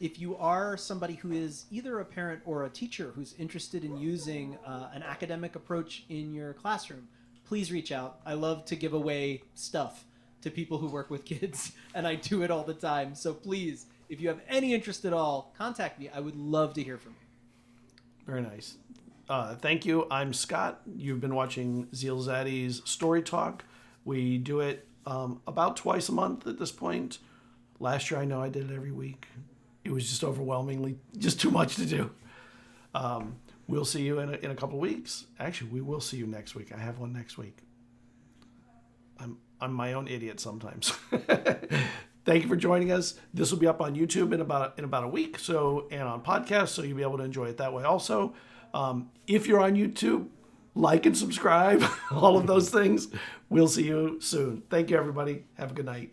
If you are somebody who is either a parent or a teacher who's interested in using an academic approach in your classroom, please reach out. I love to give away stuff to people who work with kids, and I do it all the time. So please, if you have any interest at all, contact me. I would love to hear from you. Very nice. Thank you. I'm Scott. You've been watching ZealZaddy's Story Talk. We do it about twice a month at this point. Last year, I know I did it every week. It was just overwhelmingly, just too much to do. We'll see you in a couple of weeks. Actually, we will see you next week. I have one next week. I'm my own idiot sometimes. Thank you for joining us. This will be up on YouTube in about a week, and on podcast, so you'll be able to enjoy it that way also. If you're on YouTube, like and subscribe, all of those things. We'll see you soon. Thank you, everybody. Have a good night.